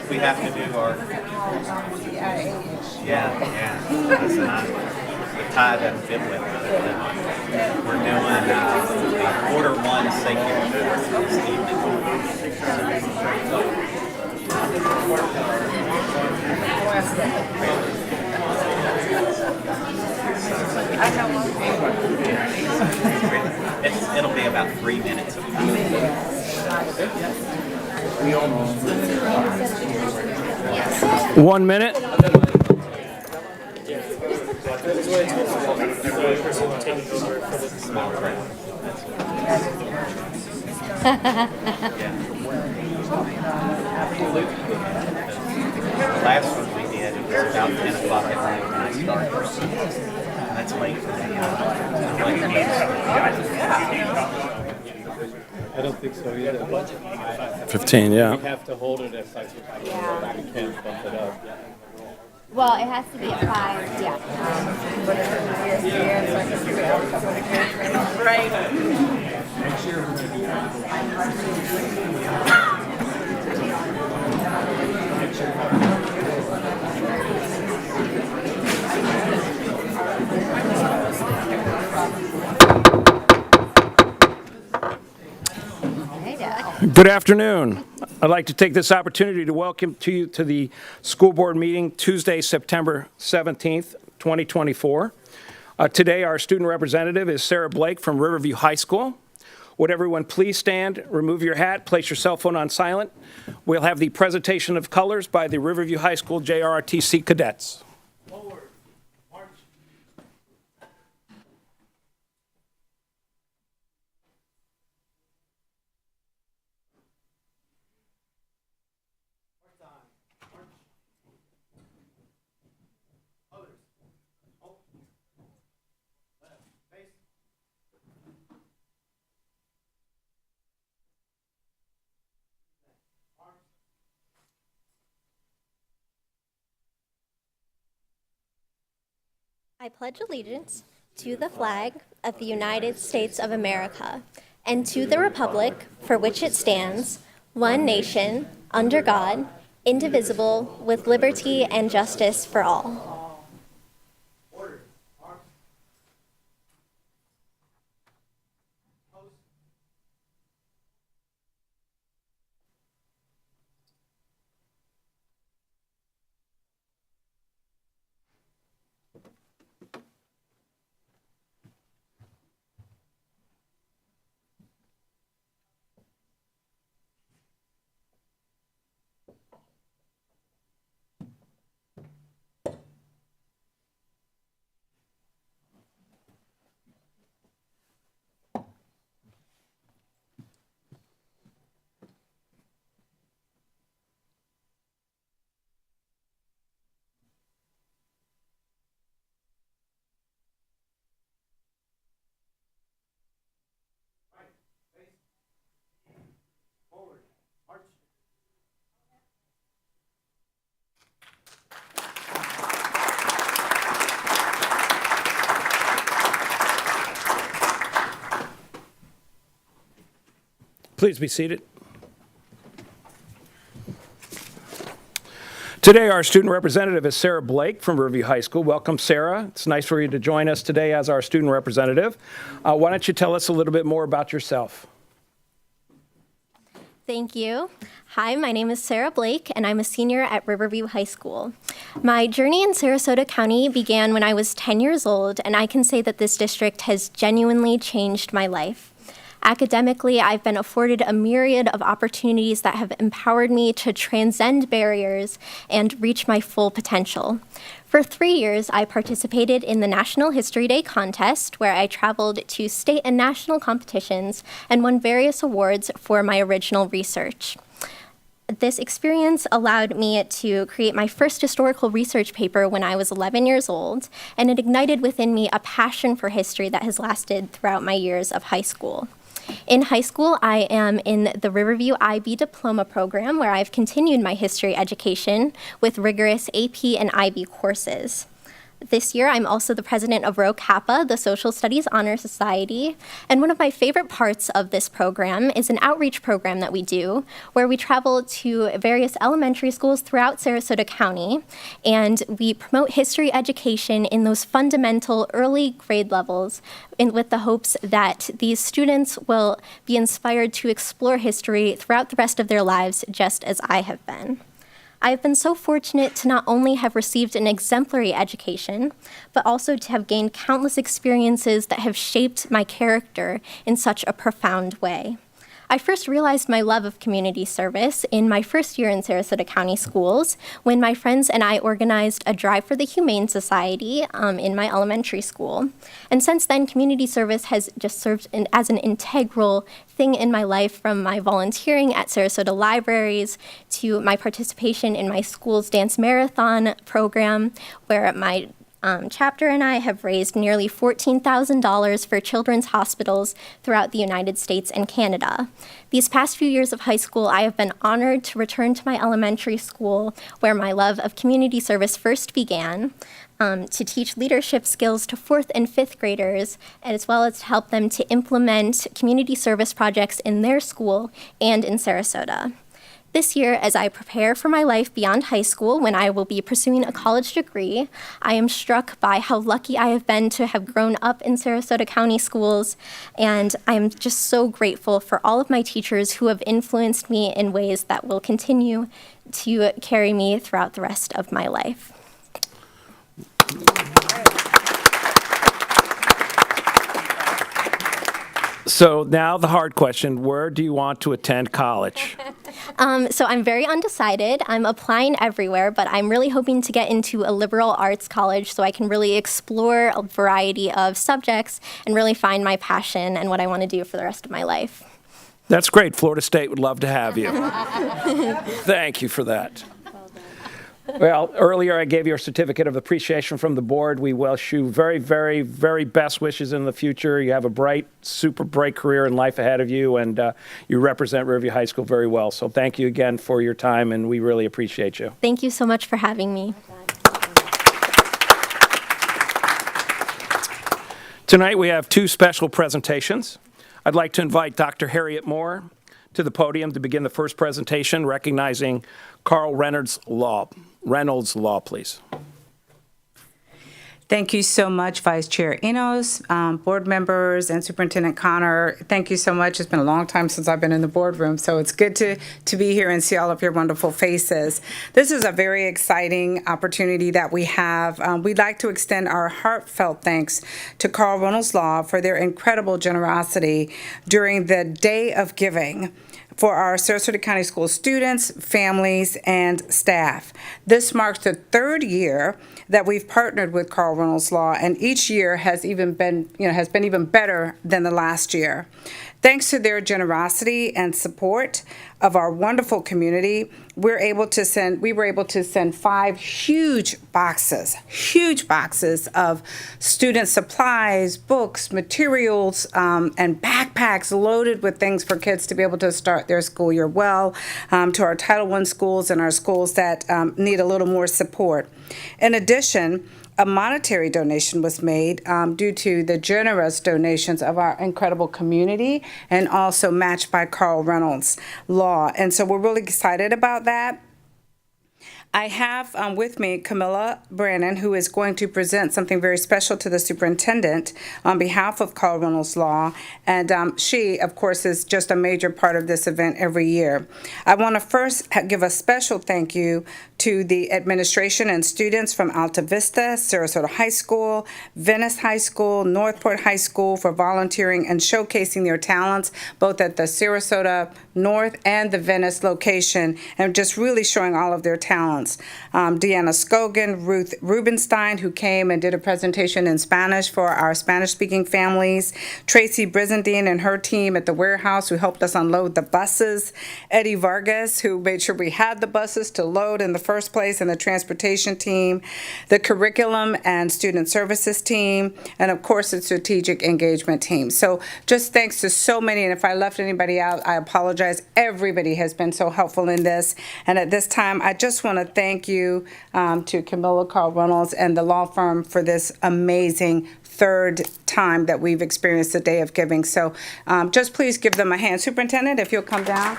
We have to do our. Yeah. Listen, the tie doesn't fit with it. We're doing the quarter one secular this evening. It'll be about 3 minutes of time. 1 minute. Small crowd. The last one we did, it was about 10 o'clock at night when I started. That's late for me. I don't think so either. 15, yeah. We have to hold it at 5. We can't bump it up. Well, it has to be at 5, yeah. Good afternoon. I'd like to take this opportunity to welcome you to the school board meeting Tuesday, September 17th, 2024. Today, our student representative is Sarah Blake from Riverview High School. Would everyone please stand, remove your hat, place your cell phone on silent. We'll have the presentation of colors by the Riverview High School JROTC cadets. I pledge allegiance to the flag of the United States of America and to the republic for which it stands, one nation, under God, indivisible, with liberty and justice for all. Please be seated. Today, our student representative is Sarah Blake from Riverview High School. Welcome, Sarah. It's nice for you to join us today as our student representative. Why don't you tell us a little bit more about yourself? Thank you. Hi, my name is Sarah Blake, and I'm a senior at Riverview High School. My journey in Sarasota County began when I was 10 years old, and I can say that this district has genuinely changed my life. Academically, I've been afforded a myriad of opportunities that have empowered me to transcend barriers and reach my full potential. For 3 years, I participated in the National History Day contest, where I traveled to state and national competitions and won various awards for my original research. This experience allowed me to create my first historical research paper when I was 11 years old, and it ignited within me a passion for history that has lasted throughout my years of high school. In high school, I am in the Riverview IB Diploma program, where I've continued my history education with rigorous AP and IB courses. This year, I'm also the president of Rho Kappa, the Social Studies Honor Society. And one of my favorite parts of this program is an outreach program that we do, where we travel to various elementary schools throughout Sarasota County, and we promote history education in those fundamental early grade levels with the hopes that these students will be inspired to explore history throughout the rest of their lives, just as I have been. I have been so fortunate to not only have received an exemplary education, but also to have gained countless experiences that have shaped my character in such a profound way. I first realized my love of community service in my first year in Sarasota County Schools when my friends and I organized a Drive for the Humane Society in my elementary school. And since then, community service has just served as an integral thing in my life, from my volunteering at Sarasota libraries to my participation in my school's dance marathon program, where my chapter and I have raised nearly $14,000 for children's hospitals throughout the United States and Canada. These past few years of high school, I have been honored to return to my elementary school, where my love of community service first began, to teach leadership skills to 4th and 5th graders, as well as to help them to implement community service projects in their school and in Sarasota. This year, as I prepare for my life beyond high school, when I will be pursuing a college degree, I am struck by how lucky I have been to have grown up in Sarasota County Schools, and I am just so grateful for all of my teachers who have influenced me in ways that will continue to carry me throughout the rest of my life. So now the hard question, where do you want to attend college? So I'm very undecided. I'm applying everywhere, but I'm really hoping to get into a liberal arts college so I can really explore a variety of subjects and really find my passion and what I want to do for the rest of my life. That's great. Florida State would love to have you. Thank you for that. Well, earlier I gave you a certificate of appreciation from the board. We wish you very, very, very best wishes in the future. You have a bright, super bright career and life ahead of you, and you represent Riverview High School very well. So thank you again for your time, and we really appreciate you. Thank you so much for having me. Tonight we have two special presentations. I'd like to invite Dr. Harriet Moore to the podium to begin the first presentation, recognizing Carl Reynolds Law. Reynolds Law, please. Thank you so much, Vice Chair Enos, board members, and Superintendent Connor. Thank you so much. It's been a long time since I've been in the boardroom, so it's good to be here and see all of your wonderful faces. This is a very exciting opportunity that we have. We'd like to extend our heartfelt thanks to Carl Reynolds Law for their incredible generosity during the Day of Giving for our Sarasota County School students, families, and staff. This marks the third year that we've partnered with Carl Reynolds Law, and each year has been even better than the last year. Thanks to their generosity and support of our wonderful community, we were able to send 5 huge boxes of student supplies, books, materials, and backpacks loaded with things for kids to be able to start their school year well, to our Title I schools and our schools that need a little more support. In addition, a monetary donation was made due to the generous donations of our incredible community, and also matched by Carl Reynolds Law. And so we're really excited about that. I have with me Camilla Brannon, who is going to present something very special to the superintendent on behalf of Carl Reynolds Law, and she, of course, is just a major part of this event every year. I want to first give a special thank you to the administration and students from Alta Vista, Sarasota High School, Venice High School, Northport High School for volunteering and showcasing their talents, both at the Sarasota North and the Venice location, and just really showing all of their talents. Deanna Scogan, Ruth Rubenstein, who came and did a presentation in Spanish for our Spanish-speaking families, Tracy Brizendine and her team at the warehouse, who helped us unload the buses, Eddie Vargas, who made sure we had the buses to load in the first place, and the transportation team, the curriculum and student services team, and of course the strategic engagement team. So just thanks to so many, and if I left anybody out, I apologize. apologize. Everybody has been so helpful in this. And at this time, I just want to thank you to Camilla Carl Reynolds and the law firm for this amazing third time that we've experienced the Day of Giving. So just please give them a hand. Superintendent, if you'll come down.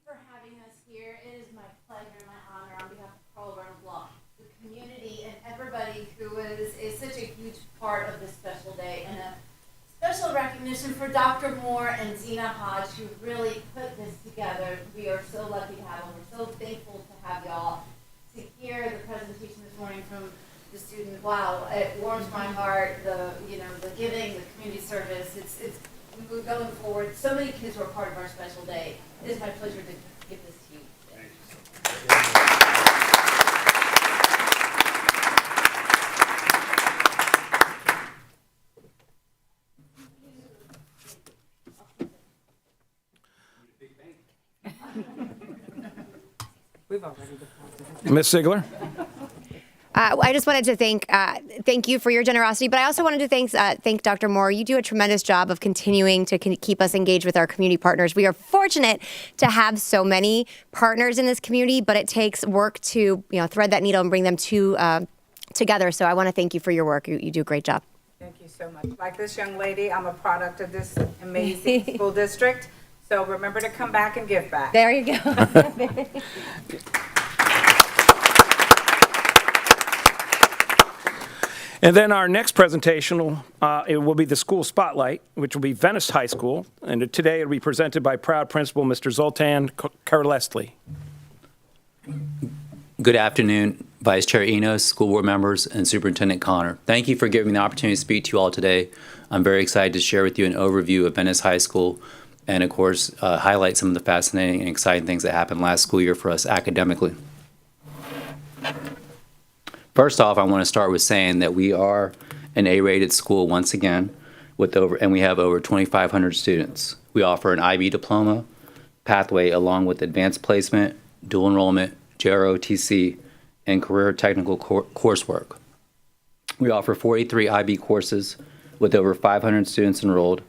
For having us here. It is my pleasure and my honor on behalf of Reynolds Law, the community, and everybody who is such a huge part of this special day, and a special recognition for Dr. Moore and Zena Hodge, who really put this together. We are so lucky to have them. We're so thankful to have y'all. To hear the presentation this morning from the student, wow, it warms my heart. The giving, the community service. We're going forward. So many kids who are part of our special day. It is my pleasure to give this to you today. Ms. Ziegler? I just wanted to thank you for your generosity, but I also wanted to thank Dr. Moore. You do a tremendous job of continuing to keep us engaged with our community partners. We are fortunate to have so many partners in this community, but it takes work to thread that needle and bring them together. So I want to thank you for your work. You do a great job. Thank you so much. Like this young lady, I'm a product of this amazing school district. So remember to come back and give back. There you go. And then our next presentation it will be the school spotlight, which will be Venice High School. And today it will be presented by proud principal Mr. Zoltan Karlesli. Good afternoon, Vice Chair Enos, school board members, and Superintendent Connor. Thank you for giving me the opportunity to speak to you all today. I'm very excited to share with you an overview of Venice High School and, of course, highlight some of the fascinating and exciting things that happened last school year for us academically. First off, I want to start with saying that we are an A-rated school once again, and we have over 2,500 students. We offer an IB diploma pathway along with advanced placement, dual enrollment, JROTC, and career technical coursework. We offer 43 IB courses with over 500 students enrolled.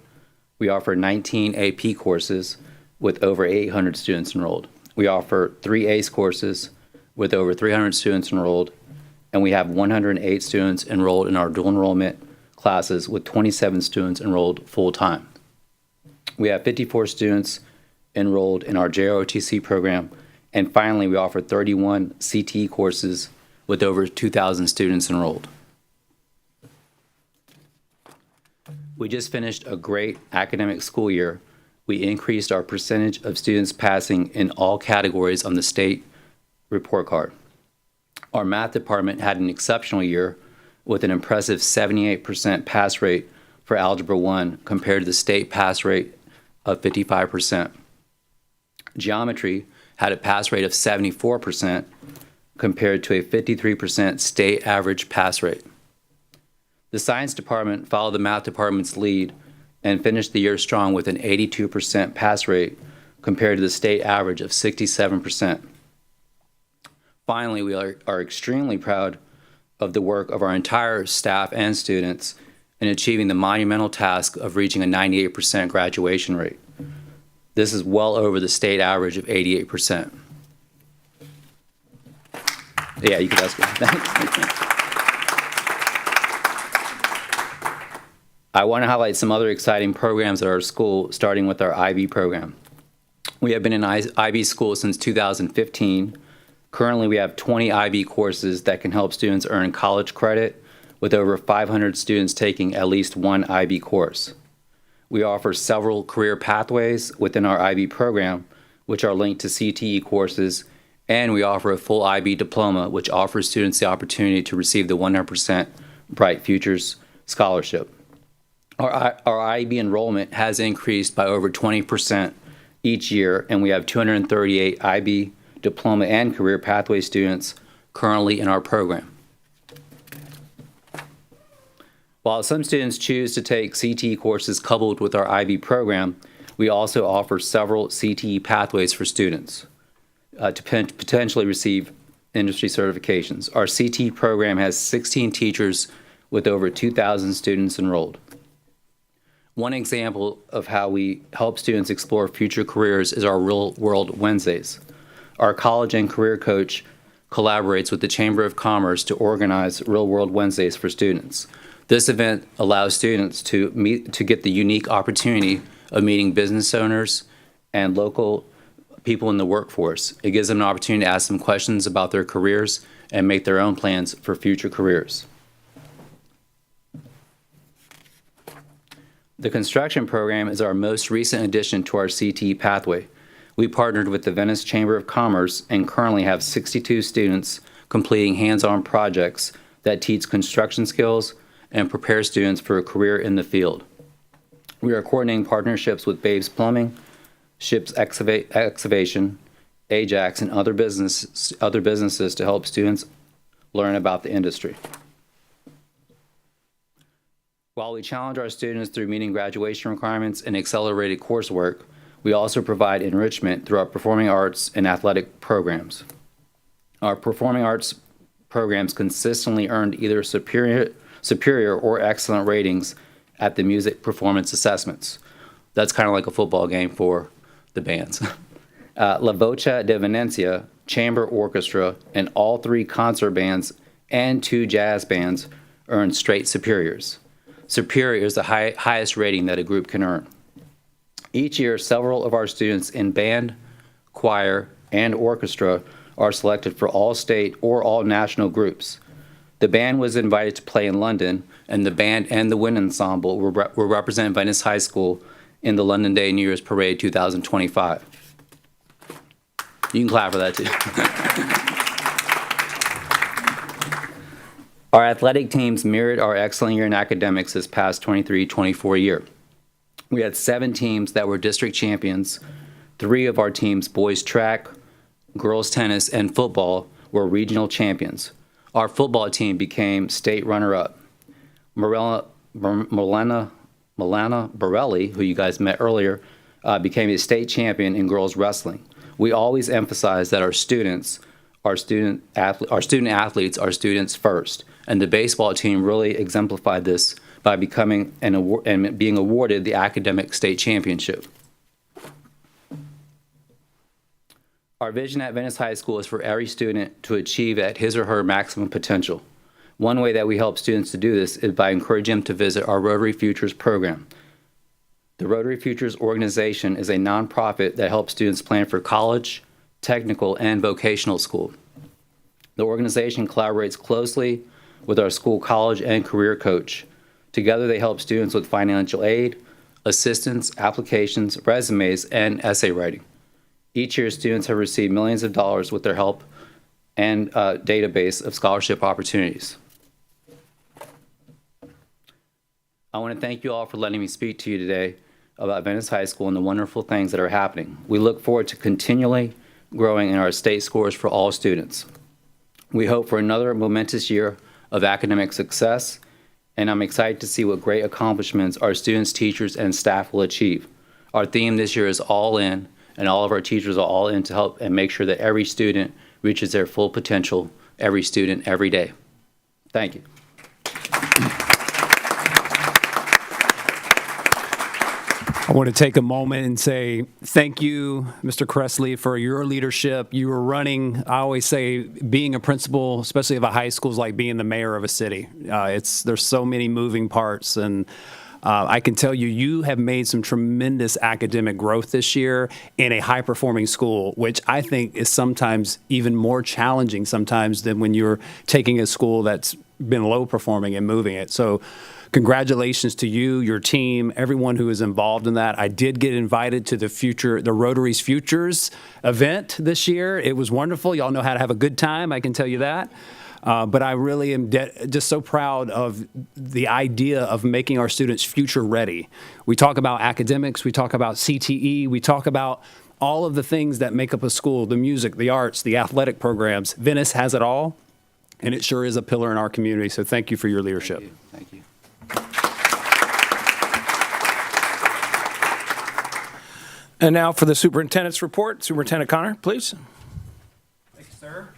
We offer 19 AP courses with over 800 students enrolled. We offer 3 ACE courses with over 300 students enrolled. And we have 108 students enrolled in our dual enrollment classes with 27 students enrolled full-time. We have 54 students enrolled in our JROTC program. And finally, we offer 31 CTE courses with over 2,000 students enrolled. We just finished a great academic school year. We increased our percentage of students passing in all categories on the state report card. Our math department had an exceptional year with an impressive 78% pass rate for Algebra 1 compared to the state pass rate of 55%. Geometry had a pass rate of 74% compared to a 53% state average pass rate. The science department followed the math department's lead and finished the year strong with an 82% pass rate compared to the state average of 67%. Finally, we are extremely proud of the work of our entire staff and students in achieving the monumental task of reaching a 98% graduation rate. This is well over the state average of 88%. Yeah, you could ask me. I want to highlight some other exciting programs at our school, starting with our IB program. We have been in IB school since 2015. Currently, we have 20 IB courses that can help students earn college credit, with over 500 students taking at least one IB course. We offer several career pathways within our IB program, which are linked to CTE courses, and we offer a full IB diploma, which offers students the opportunity to receive the 100% Bright Futures Scholarship. Our IB enrollment has increased by over 20% each year, and we have 238 IB diploma and career pathway students currently in our program. While some students choose to take CTE courses coupled with our IB program, We also offer several CTE pathways for students to potentially receive industry certifications. Our CTE program has 16 teachers with over 2,000 students enrolled. One example of how we help students explore future careers is our Real World Wednesdays. Our college and career coach collaborates with the Chamber of Commerce to organize Real World Wednesdays for students. This event allows students to get the unique opportunity of meeting business owners and local people in the workforce. It gives them an opportunity to ask them questions about their careers and make their own plans for future careers. The construction program is our most recent addition to our CTE pathway. We partnered with the Venice Chamber of Commerce and currently have 62 students completing hands-on projects that teach construction skills and prepare students for a career in the field. We are coordinating partnerships with Babes Plumbing, Ships Excavation, Ajax, and other businesses to help students learn about the industry. While we challenge our students through meeting graduation requirements and accelerated coursework, we also provide enrichment through our performing arts and athletic programs. Our performing arts programs consistently earned either superior or excellent ratings at the music performance assessments. That's kind of like a football game for the bands. La Voce de Venecia, Chamber Orchestra, and all 3 concert bands and 2 jazz bands earned straight superiors. Superior is the highest rating that a group can earn. Each year, several of our students in band, choir, and orchestra are selected for all state or all national groups. The band was invited to play in London, and the band and the wind ensemble will represent Venice High School in the London Day New Year's Parade 2025. You can clap for that too. Our athletic teams mirrored our excellent year in academics this past 23-24 year. We had 7 teams that were district champions. 3 of our teams, boys track, girls tennis, and football, were regional champions. Our football team became state runner-up. Milana Borelli, who you guys met earlier, became a state champion in girls wrestling. We always emphasize that our student athletes are students first, and the baseball team really exemplified this by becoming and being awarded the academic state championship. Our vision at Venice High School is for every student to achieve at his or her maximum potential. One way that we help students to do this is by encouraging them to visit our Rotary Futures program. The Rotary Futures organization is a nonprofit that helps students plan for college, technical, and vocational school. The organization collaborates closely with our school college and career coach. Together, they help students with financial aid, assistance, applications, resumes, and essay writing. Each year, students have received millions of dollars with their help and database of scholarship opportunities. I want to thank you all for letting me speak to you today about Venice High School and the wonderful things that are happening. We look forward to continually growing in our state scores for all students. We hope for another momentous year of academic success, and I'm excited to see what great accomplishments our students, teachers, and staff will achieve. Our theme this year is all in, and all of our teachers are all in to help and make sure that every student reaches their full potential, every student, every day. Thank you. I want to take a moment and say thank you, Mr. Cressley, for your leadership. You were running, I always say, being a principal, especially of a high school, is like being the mayor of a city. There's so many moving parts, and I can tell you, you have made some tremendous academic growth this year in a high-performing school, which I think is sometimes even more challenging sometimes than when you're taking a school that's been low-performing and moving it. So congratulations to you, your team, everyone who is involved in that. I did get invited to the Rotary's Futures event this year. It was wonderful. Y'all know how to have a good time, I can tell you that. But I really am just so proud of the idea of making our students future ready. We talk about academics, we talk about CTE, we talk about all of the things that make up a school, the music, the arts, the athletic programs. Venice has it all, and it sure is a pillar in our community. So thank you for your leadership. Thank you. And now for the superintendent's report. Superintendent Connor, please. Thank you, sir.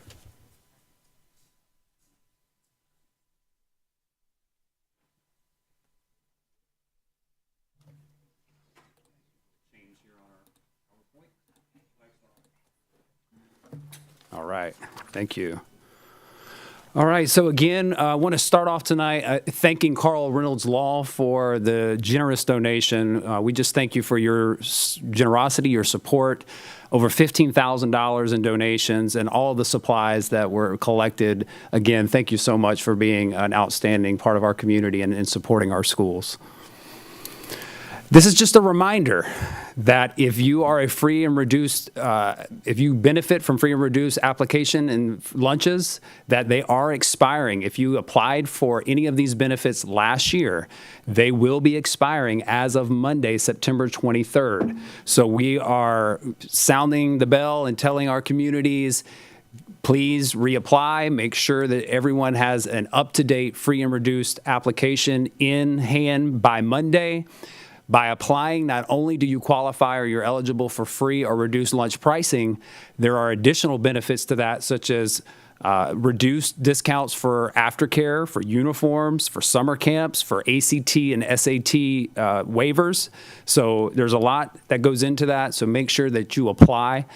All right. Thank you. All right. So again, I want to start off tonight thanking Reynolds Law for the generous donation. We just thank you for your generosity, your support. Over $15,000 in donations and all the supplies that were collected. Again, thank you so much for being an outstanding part of our community and supporting our schools. This is just a reminder that if you are a free and reduced, if you benefit from free and reduced application and lunches, that they are expiring. If you applied for any of these benefits last year, they will be expiring as of Monday, September 23rd. So we are sounding the bell and telling our communities, please reapply. Make sure that everyone has an up-to-date free and reduced application in hand by Monday. By applying, not only do you qualify or you're eligible for free or reduced lunch pricing, there are additional benefits to that, such as reduced discounts for aftercare, for uniforms, for summer camps, for ACT and SAT waivers. So there's a lot that goes into that. So make sure that you apply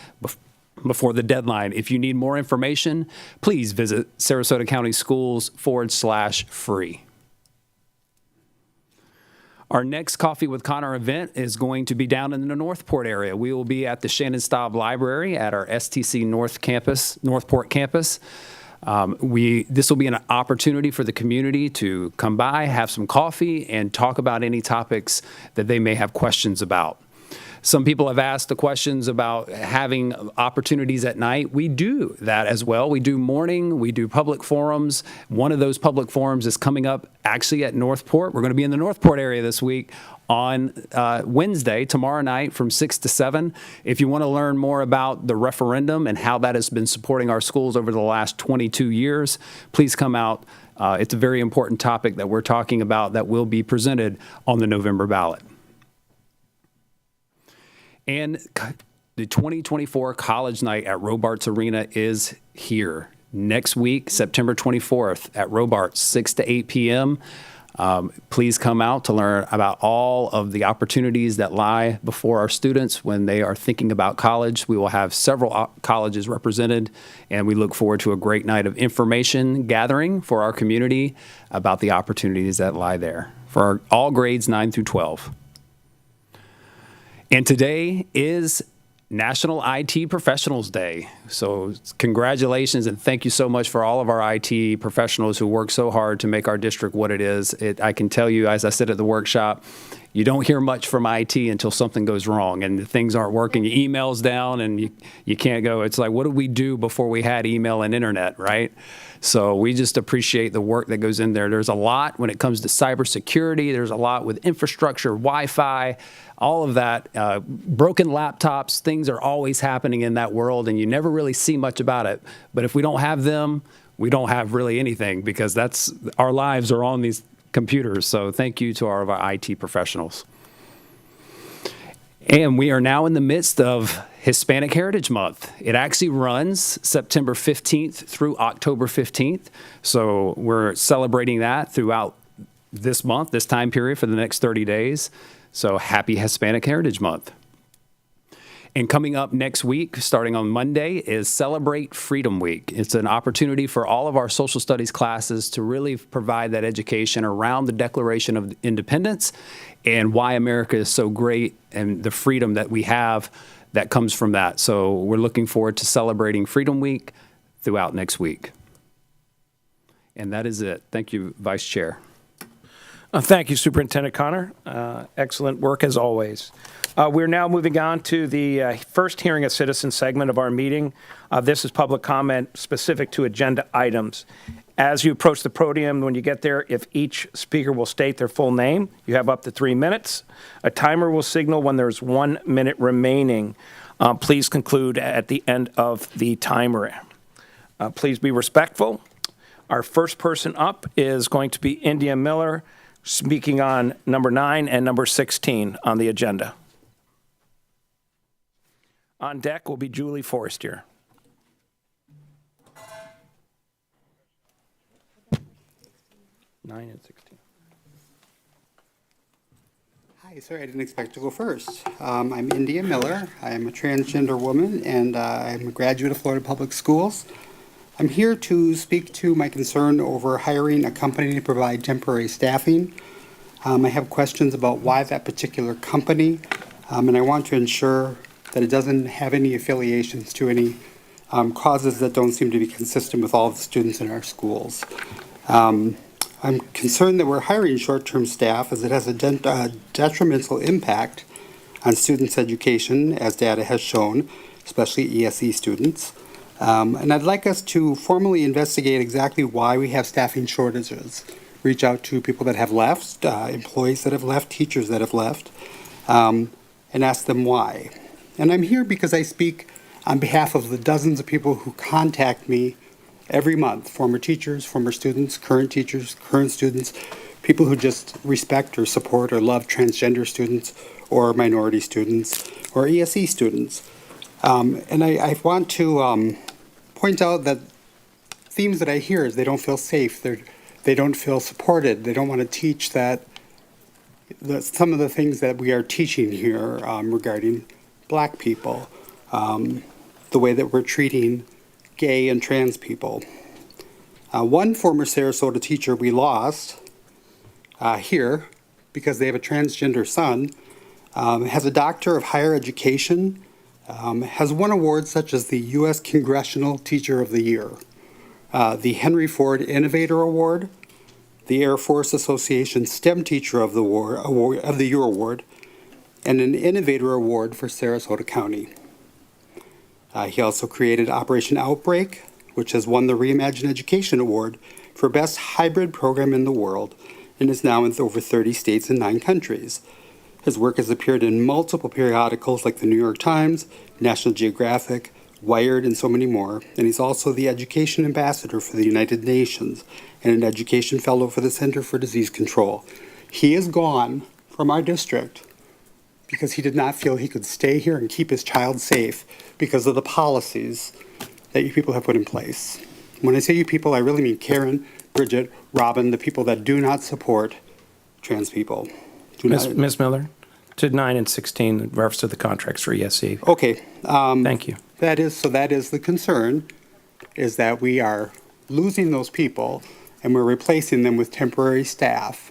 before the deadline. If you need more information, please visit Sarasota County Schools/free. Our next Coffee with Connor event is going to be down in the Northport area. We will be at the Shannon Staub Library at our STC Northport campus. This will be an opportunity for the community to come by, have some coffee, and talk about any topics that they may have questions about. Some people have asked the questions about having opportunities at night. We do that as well. We do morning, we do public forums. One of those public forums is coming up actually at Northport. We're going to be in the Northport area this week on Wednesday, tomorrow night from 6 to 7. If you want to learn more about the referendum and how that has been supporting our schools over the last 22 years, please come out. It's a very important topic that we're talking about that will be presented on the November ballot. And the 2024 College Night at Robarts Arena is here next week, September 24th at Robarts, 6 to 8 p.m. Please come out to learn about all of the opportunities that lie before our students when they are thinking about college. We will have several colleges represented, and we look forward to a great night of information gathering for our community about the opportunities that lie there for all grades 9 through 12. And today is National IT Professionals Day. So congratulations and thank you so much for all of our IT professionals who work so hard to make our district what it is. I can tell you, as I said at the workshop, you don't hear much from IT until something goes wrong and things aren't working. Your email's down and you can't go. It's like, what did we do before we had email and internet, right? So we just appreciate the work that goes in there. There's a lot when it comes to cybersecurity. There's a lot with infrastructure, Wi-Fi, all of that. Broken laptops, things are always happening in that world, and you never really see much about it. But if we don't have them, we don't have really anything, because our lives are on these computers. So thank you to all of our IT professionals. And we are now in the midst of Hispanic Heritage Month. It actually runs September 15th through October 15th. So we're celebrating that throughout this month, this time period, for the next 30 days. So happy Hispanic Heritage Month. And coming up next week, starting on Monday, is Celebrate Freedom Week. It's an opportunity for all of our social studies classes to really provide that education around the Declaration of Independence and why America is so great and the freedom that we have that comes from that. So we're looking forward to celebrating Freedom Week throughout next week. And that is it. Thank you, Vice Chair. Thank you, Superintendent Connor. Excellent work as always. We're now moving on to the first hearing a citizen segment of our meeting. This is public comment specific to agenda items. As you approach the podium, when you get there, if each speaker will state their full name, you have up to 3 minutes. A timer will signal when there's 1 minute remaining. Please conclude at the end of the timer. Please be respectful. Our first person up is going to be India Miller, speaking on number 9 and number 16 on the agenda. On deck will be Julie Forrester. Nine and 16. Hi, sorry, I didn't expect to go first. I'm India Miller. I'm a transgender woman, and I'm a graduate of Florida Public Schools. I'm here to speak to my concern over hiring a company to provide temporary staffing. I have questions about why that particular company, and I want to ensure that it doesn't have any affiliations to any causes that don't seem to be consistent with all the students in our schools. I'm concerned that we're hiring short-term staff as it has a detrimental impact on students' education, as data has shown, especially ESE students. And I'd like us to formally investigate exactly why we have staffing shortages. Reach out to people that have left, employees that have left, teachers that have left, and ask them why. And I'm here because I speak on behalf of the dozens of people who contact me every month, former teachers, former students, current teachers, current students, people who just respect or support or love transgender students or minority students or ESE students. And I want to point out that themes that I hear is they don't feel safe, they don't feel supported, they don't want to teach that some of the things that we are teaching here regarding Black people, the way that we're treating gay and trans people. One former Sarasota teacher we lost here because they have a transgender son, has a Doctor of Higher Education, has won awards such as the U.S. Congressional Teacher of the Year, the Henry Ford Innovator Award, the Air Force Association STEM Teacher of the Year Award, and an Innovator Award for Sarasota County. He also created Operation Outbreak, which has won the Reimagine Education Award for Best Hybrid Program in the World and is now in over 30 states and 9 countries. His work has appeared in multiple periodicals like the New York Times, National Geographic, Wired, and so many more. And he's also the Education Ambassador for the United Nations and an Education Fellow for the Center for Disease Control. He is gone from our district because he did not feel he could stay here and keep his child safe because of the policies that you people have put in place. When I say you people, I really mean Karen, Bridget, Robin, the people that do not support trans people. Ms. Miller, to 9 and 16, in reference to the contracts for ESE. Okay. Thank you. That is the concern, is that we are losing those people and we're replacing them with temporary staff,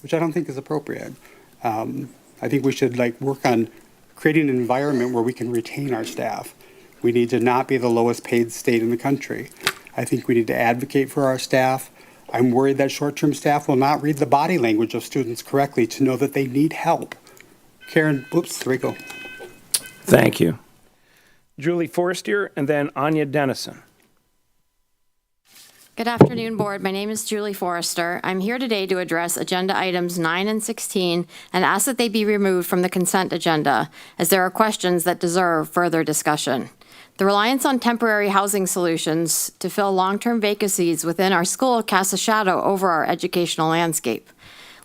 which I don't think is appropriate. I think we should work on creating an environment where we can retain our staff. We need to not be the lowest paid state in the country. I think we need to advocate for our staff. I'm worried that short-term staff will not read the body language of students correctly to know that they need help. Karen, there we go. Thank you. Julie Forrester and then Anya Dennison. Good afternoon, Board. My name is Julie Forrester. I'm here today to address agenda items 9 and 16 and ask that they be removed from the consent agenda, as there are questions that deserve further discussion. The reliance on temporary housing solutions to fill long-term vacancies within our school casts a shadow over our educational landscape.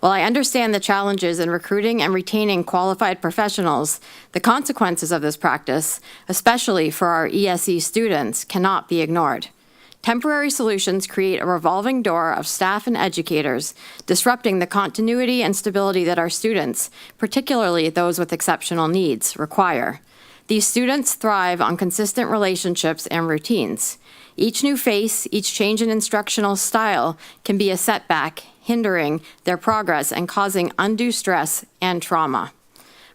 While I understand the challenges in recruiting and retaining qualified professionals, the consequences of this practice, especially for our ESE students, cannot be ignored. Temporary solutions create a revolving door of staff and educators, disrupting the continuity and stability that our students, particularly those with exceptional needs, require. These students thrive on consistent relationships and routines. Each new face, each change in instructional style can be a setback, hindering their progress and causing undue stress and trauma.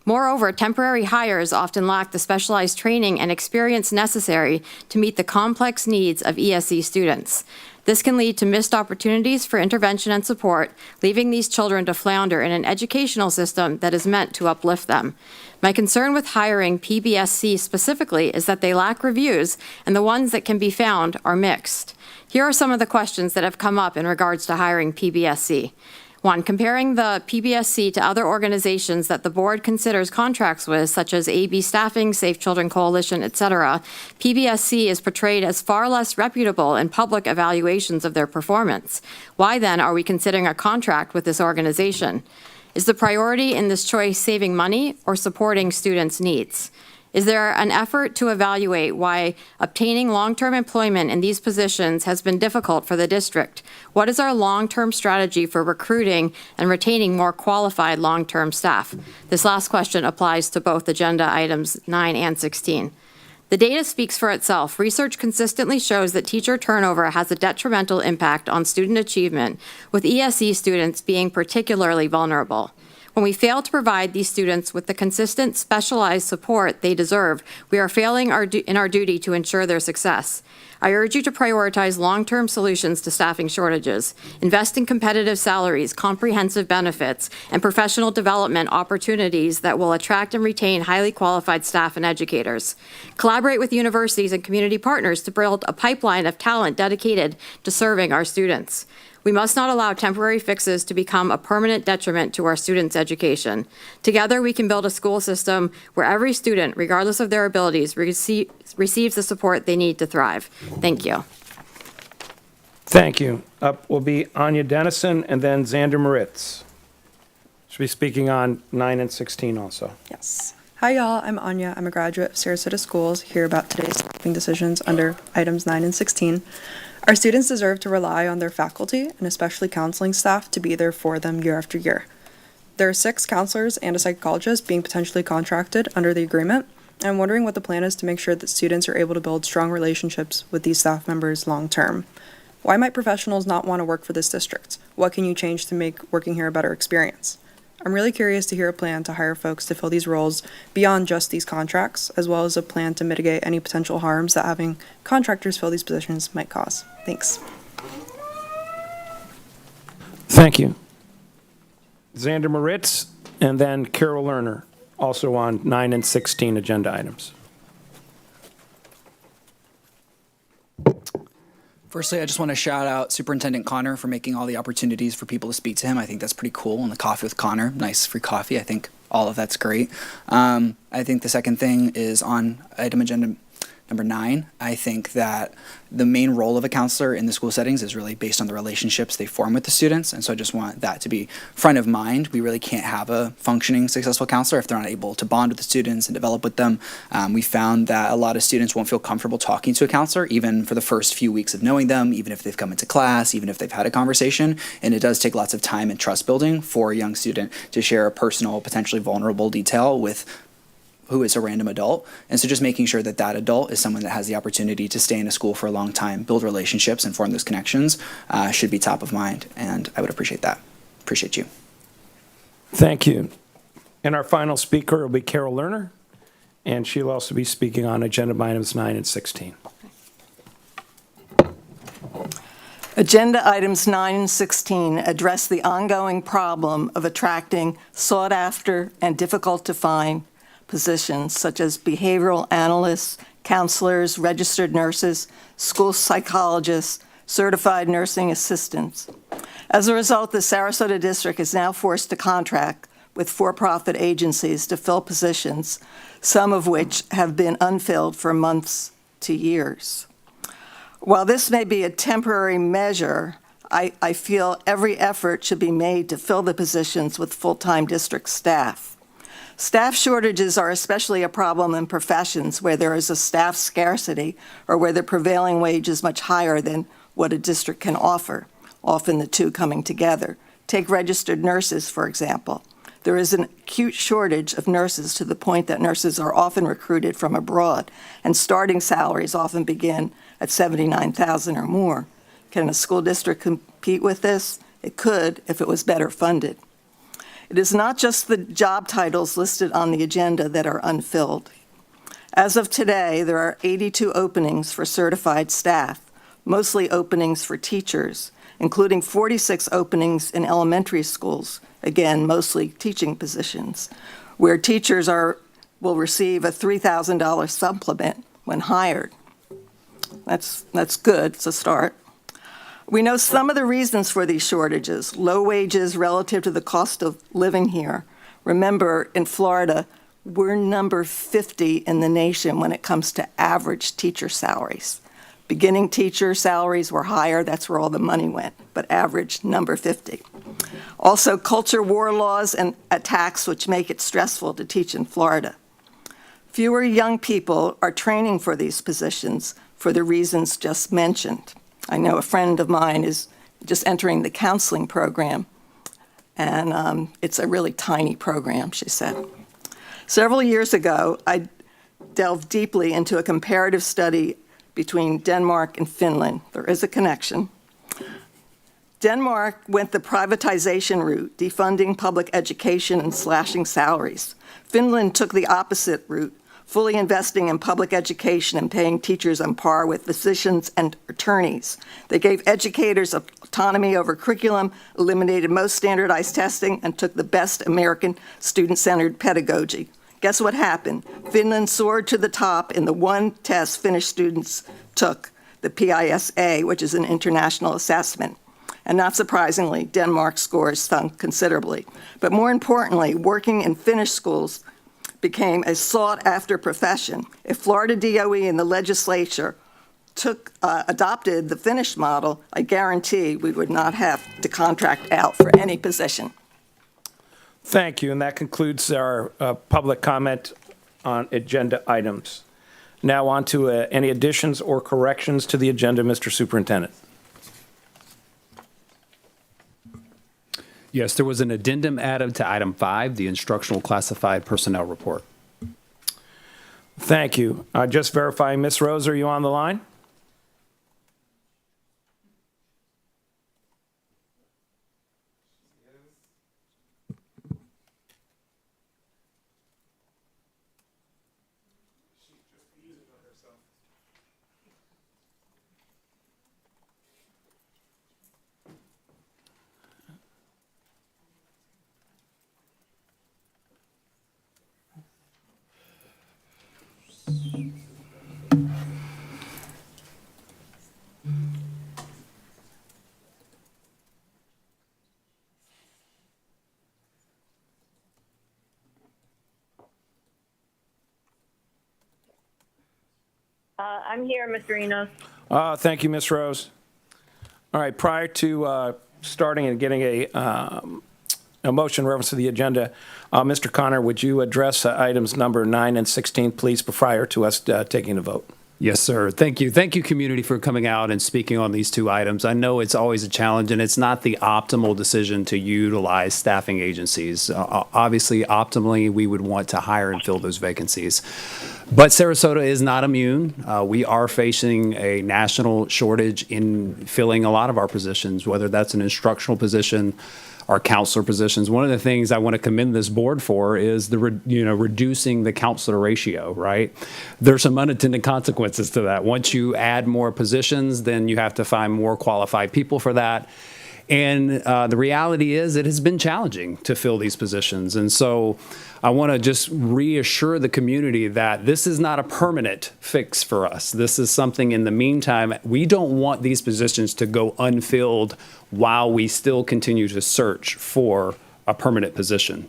Moreover, temporary hires often lack the specialized training and experience necessary to meet the complex needs of ESE students. This can lead to missed opportunities for intervention and support, leaving these children to flounder in an educational system that is meant to uplift them. My concern with hiring PBSC specifically is that they lack reviews, and the ones that can be found are mixed. Here are some of the questions that have come up in regards to hiring PBSC. 1, comparing the PBSC to other organizations that the board considers contracts with, such as AB Staffing, Safe Children Coalition, etc., PBSC is portrayed as far less reputable in public evaluations of their performance. Why then are we considering a contract with this organization? Is the priority in this choice saving money or supporting students' needs? Is there an effort to evaluate why obtaining long-term employment in these positions has been difficult for the district? What is our long-term strategy for recruiting and retaining more qualified long-term staff? This last question applies to both agenda items 9 and 16. The data speaks for itself. Research consistently shows that teacher turnover has a detrimental impact on student achievement, with ESE students being particularly vulnerable. When we fail to provide these students with the consistent specialized support they deserve, we are failing in our duty to ensure their success. I urge you to prioritize long-term solutions to staffing shortages, invest in competitive salaries, comprehensive benefits, and professional development opportunities that will attract and retain highly qualified staff and educators. Collaborate with universities and community partners to build a pipeline of talent dedicated to serving our students. We must not allow temporary fixes to become a permanent detriment to our students' education. Together, we can build a school system where every student, regardless of their abilities, receives the support they need to thrive. Thank you. Thank you. Up will be Anya Dennison and then Xander Moritz. She'll be speaking on 9 and 16 also. Yes. Hi, y'all. I'm Anya. I'm a graduate of Sarasota Schools, here about today's staffing decisions under items 9 and 16. Our students deserve to rely on their faculty, and especially counseling staff, to be there for them year after year. There are 6 counselors and a psychologist being potentially contracted under the agreement. I'm wondering what the plan is to make sure that students are able to build strong relationships with these staff members long term. Why might professionals not want to work for this district? What can you change to make working here a better experience? I'm really curious to hear a plan to hire folks to fill these roles beyond just these contracts, as well as a plan to mitigate any potential harms that having contractors fill these positions might cause. Thanks. Thank you. Xander Moritz and then Carol Lerner, also on 9 and 16 agenda items. Firstly, I just want to shout out Superintendent Connor for making all the opportunities for people to speak to him. I think that's pretty cool. And the coffee with Connor, nice free coffee. I think all of that's great. I think the second thing is on item agenda number 9. I think that the main role of a counselor in the school settings is really based on the relationships they form with the students. And so I just want that to be front of mind. We really can't have a functioning, successful counselor if they're not able to bond with the students and develop with them. We found that a lot of students won't feel comfortable talking to a counselor, even for the first few weeks of knowing them, even if they've come into class, even if they've had a conversation. And it does take lots of time and trust building for a young student to share a personal, potentially vulnerable detail with who is a random adult. And so just making sure that that adult is someone that has the opportunity to stay in a school for a long time, build relationships, and form those connections should be top of mind. And I would appreciate that. Appreciate you. Thank you. And our final speaker will be Carol Lerner, and she'll also be speaking on agenda items 9 and 16. Agenda items 9 and 16 address the ongoing problem of attracting sought-after and difficult-to-find positions such as behavioral analysts, counselors, registered nurses, school psychologists, certified nursing assistants. As a result, the Sarasota district is now forced to contract with for-profit agencies to fill positions, some of which have been unfilled for months to years. While this may be a temporary measure, I feel every effort should be made to fill the positions with full-time district staff. Staff shortages are especially a problem in professions where there is a staff scarcity or where the prevailing wage is much higher than what a district can offer, often the two coming together. Take registered nurses, for example. There is an acute shortage of nurses to the point that nurses are often recruited from abroad, and starting salaries often begin at $79,000 or more. Can a school district compete with this? It could if it was better funded. It is not just the job titles listed on the agenda that are unfilled. As of today, there are 82 openings for certified staff, mostly openings for teachers, including 46 openings in elementary schools, again, mostly teaching positions, where teachers will receive a $3,000 supplement when hired. That's good, it's a start. We know some of the reasons for these shortages: low wages relative to the cost of living here. Remember, in Florida, we're number 50 in the nation when it comes to average teacher salaries. Beginning teacher salaries were higher, that's where all the money went, but average number 50. Also, culture war laws and attacks which make it stressful to teach in Florida. Fewer young people are training for these positions for the reasons just mentioned. I know a friend of mine is just entering the counseling program, and it's a really tiny program, she said. Several years ago, I delved deeply into a comparative study between Denmark and Finland. There is a connection. Denmark went the privatization route, defunding public education and slashing salaries. Finland took the opposite route, fully investing in public education and paying teachers on par with physicians and attorneys. They gave educators autonomy over curriculum, eliminated most standardized testing, and took the best American student-centered pedagogy. Guess what happened? Finland soared to the top in the one test Finnish students took, the PISA, which is an international assessment. And not surprisingly, Denmark's scores sunk considerably. But more importantly, working in Finnish schools became a sought-after profession. If Florida DOE and the legislature adopted the Finnish model, I guarantee we would not have to contract out for any position. Thank you, and that concludes our public comment on agenda items. Now on to any additions or corrections to the agenda, Mr. Superintendent. Yes, there was an addendum added to item 5, the instructional classified personnel report. Thank you. Just verifying, Ms. Rose, are you on the line? I'm here, Mr. Enos. Thank you, Ms. Rose. All right, prior to starting and getting a motion in reference to the agenda, Mr. Connor, would you address items number 9 and 16, please, prior to us taking a vote? Yes, sir. Thank you. Thank you, community, for coming out and speaking on these two items. I know it's always a challenge, and it's not the optimal decision to utilize staffing agencies. Obviously, optimally, we would want to hire and fill those vacancies. But Sarasota is not immune. We are facing a national shortage in filling a lot of our positions, whether that's an instructional position, our counselor positions. One of the things I want to commend this board for is reducing the counselor ratio, right? There's some unintended consequences to that. Once you add more positions, then you have to find more qualified people for that. And the reality is it has been challenging to fill these positions. And so I want to just reassure the community that this is not a permanent fix for us. This is something in the meantime. We don't want these positions to go unfilled while we still continue to search for a permanent position.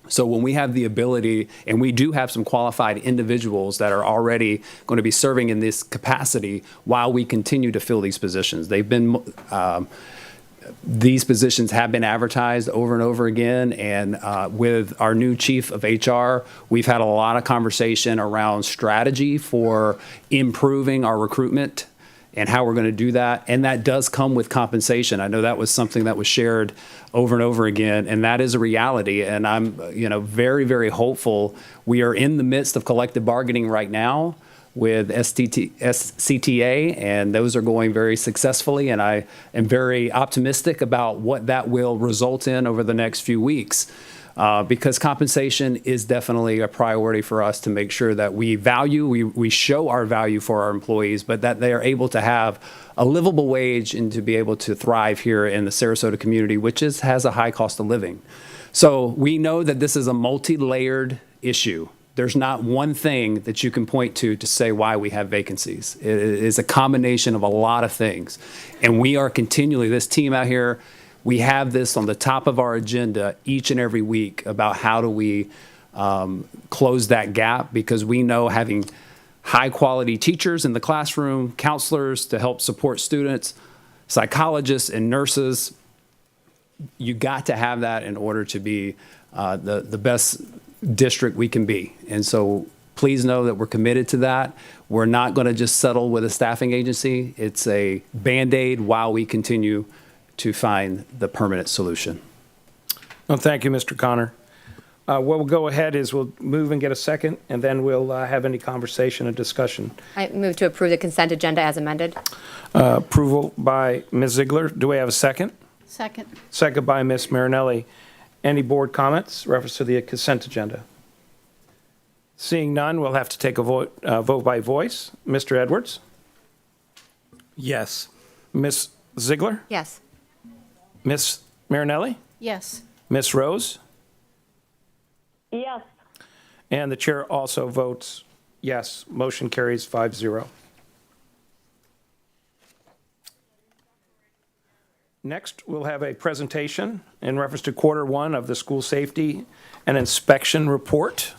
So when we have the ability, and we do have some qualified individuals that are already going to be serving in this capacity while we continue to fill these positions. These positions have been advertised over and over again, and with our new chief of HR, we've had a lot of conversation around strategy for improving our recruitment and how we're going to do that, and that does come with compensation. I know that was something that was shared over and over again, and that is a reality, and I'm very, very hopeful. We are in the midst of collective bargaining right now with SCTA, and those are going very successfully, and I am very optimistic about what that will result in over the next few weeks, because compensation is definitely a priority for us to make sure that we show our value for our employees, but that they are able to have a livable wage and to be able to thrive here in the Sarasota community, which has a high cost of living. So we know that this is a multi-layered issue. There's not one thing that you can point to say why we have vacancies. It is a combination of a lot of things. And we are continually, this team out here, we have this on the top of our agenda each and every week about how do we close that gap, because we know having high-quality teachers in the classroom, counselors to help support students, psychologists and nurses. You got to have that in order to be the best district we can be. And so please know that we're committed to that. We're not going to just settle with a staffing agency. It's a Band-Aid while we continue to find the permanent solution. Well, thank you, Mr. Connor. What we'll go ahead is we'll move and get a second, and then we'll have any conversation and discussion. I move to approve the consent agenda as amended. Approval by Ms. Ziegler. Do we have a second? Second. Second by Ms. Marinelli. Any board comments, reference to the consent agenda? Seeing none, we'll have to take a vote by voice. Mr. Edwards? Yes. Ms. Ziegler? Yes. Ms. Marinelli? Yes. Ms. Rose? Yes. And the chair also votes yes. Motion carries 5-0. Next, we'll have a presentation in reference to quarter one of the school safety and inspection report.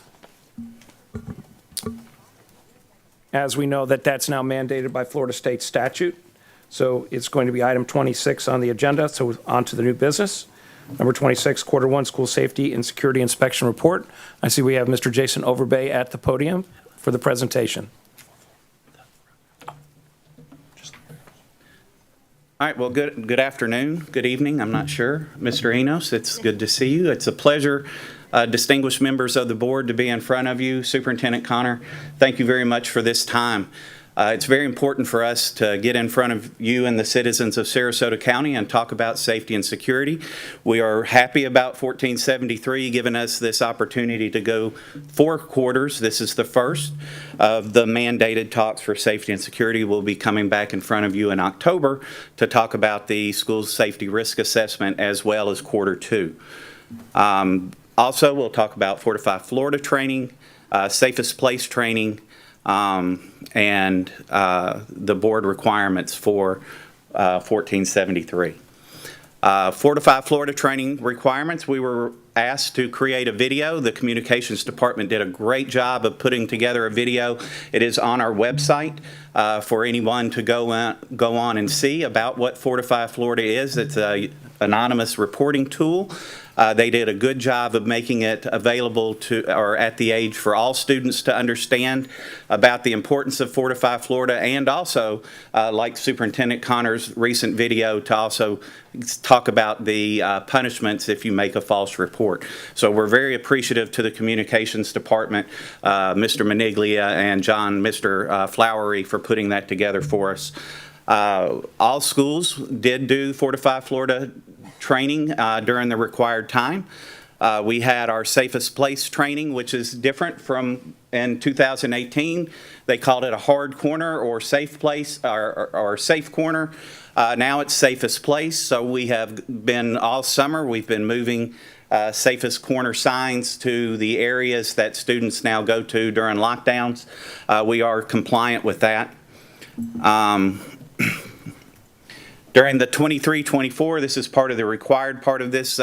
As we know that's now mandated by Florida state statute. So it's going to be item 26 on the agenda. So on to the new business. Number 26, quarter one school safety and security inspection report. I see we have Mr. Jason Overbay at the podium for the presentation. All right, well, good afternoon, good evening, I'm not sure. Mr. Enos, it's good to see you. It's a pleasure, distinguished members of the board, to be in front of you. Superintendent Connor, thank you very much for this time. It's very important for us to get in front of you and the citizens of Sarasota County and talk about safety and security. We are happy about 1473 giving us this opportunity to go 4 quarters. This is the first of the mandated talks for safety and security. We'll be coming back in front of you in October to talk about the school safety risk assessment as well as quarter 2. Also, we'll talk about Fortify Florida training, safest place training, and the board requirements for 1473. Fortify Florida training requirements, we were asked to create a video. The communications department did a great job of putting together a video. It is on our website for anyone to go on and see about what Fortify Florida is. It's an anonymous reporting tool. They did a good job of making it available to, or at the age for all students to understand about the importance of Fortify Florida, and also, like Superintendent Connor's recent video, to also talk about the punishments if you make a false report. So we're very appreciative to the communications department, Mr. Maniglia and Mr. Flowery, for putting that together for us. All schools did do Fortify Florida training during the required time. We had our safest place training, which is different from in 2018. They called it a hard corner or safe place or safe corner. Now it's safest place. So we have been all summer, we've been moving safest corner signs to the areas that students now go to during lockdowns. We are compliant with that. During the 23-24, this is part of the required part of this,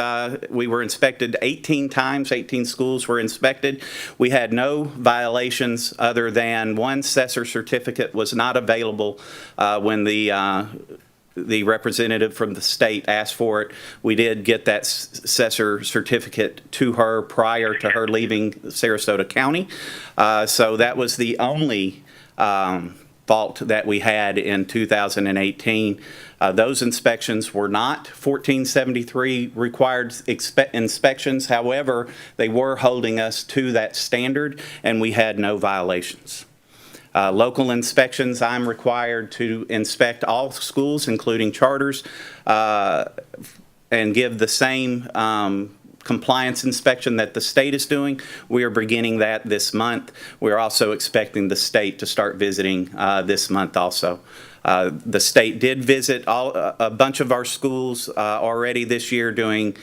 we were inspected 18 times, 18 schools were inspected. We had no violations other than one CESR certificate was not available when the representative from the state asked for it. We did get that CESR certificate to her prior to her leaving Sarasota County. So that was the only fault that we had in 2018. Those inspections were not 1473 required inspections. However, they were holding us to that standard, and we had no violations. Local inspections, I'm required to inspect all schools, including charters, and give the same compliance inspection that the state is doing. We are beginning that this month. We're also expecting the state to start visiting this month also. The state did visit a bunch of our schools already this year doing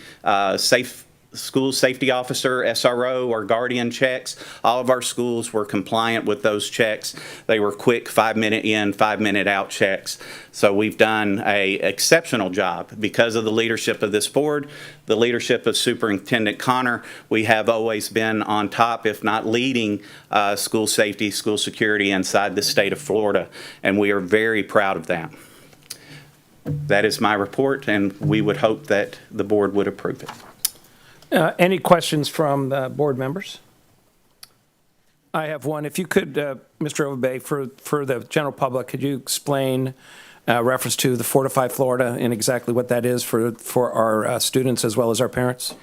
safe school safety officer, SRO, or guardian checks. All of our schools were compliant with those checks. They were quick 5-minute in, 5-minute out checks. So we've done an exceptional job because of the leadership of this board, the leadership of Superintendent Connor. We have always been on top, if not leading, school safety, school security inside the state of Florida, and we are very proud of that. That is my report, and we would hope that the board would approve it. Any questions from the board members? I have one. If you could, Mr. Overbay, for the general public, could you explain reference to the Fortify Florida and exactly what that is for our students as well as our parents?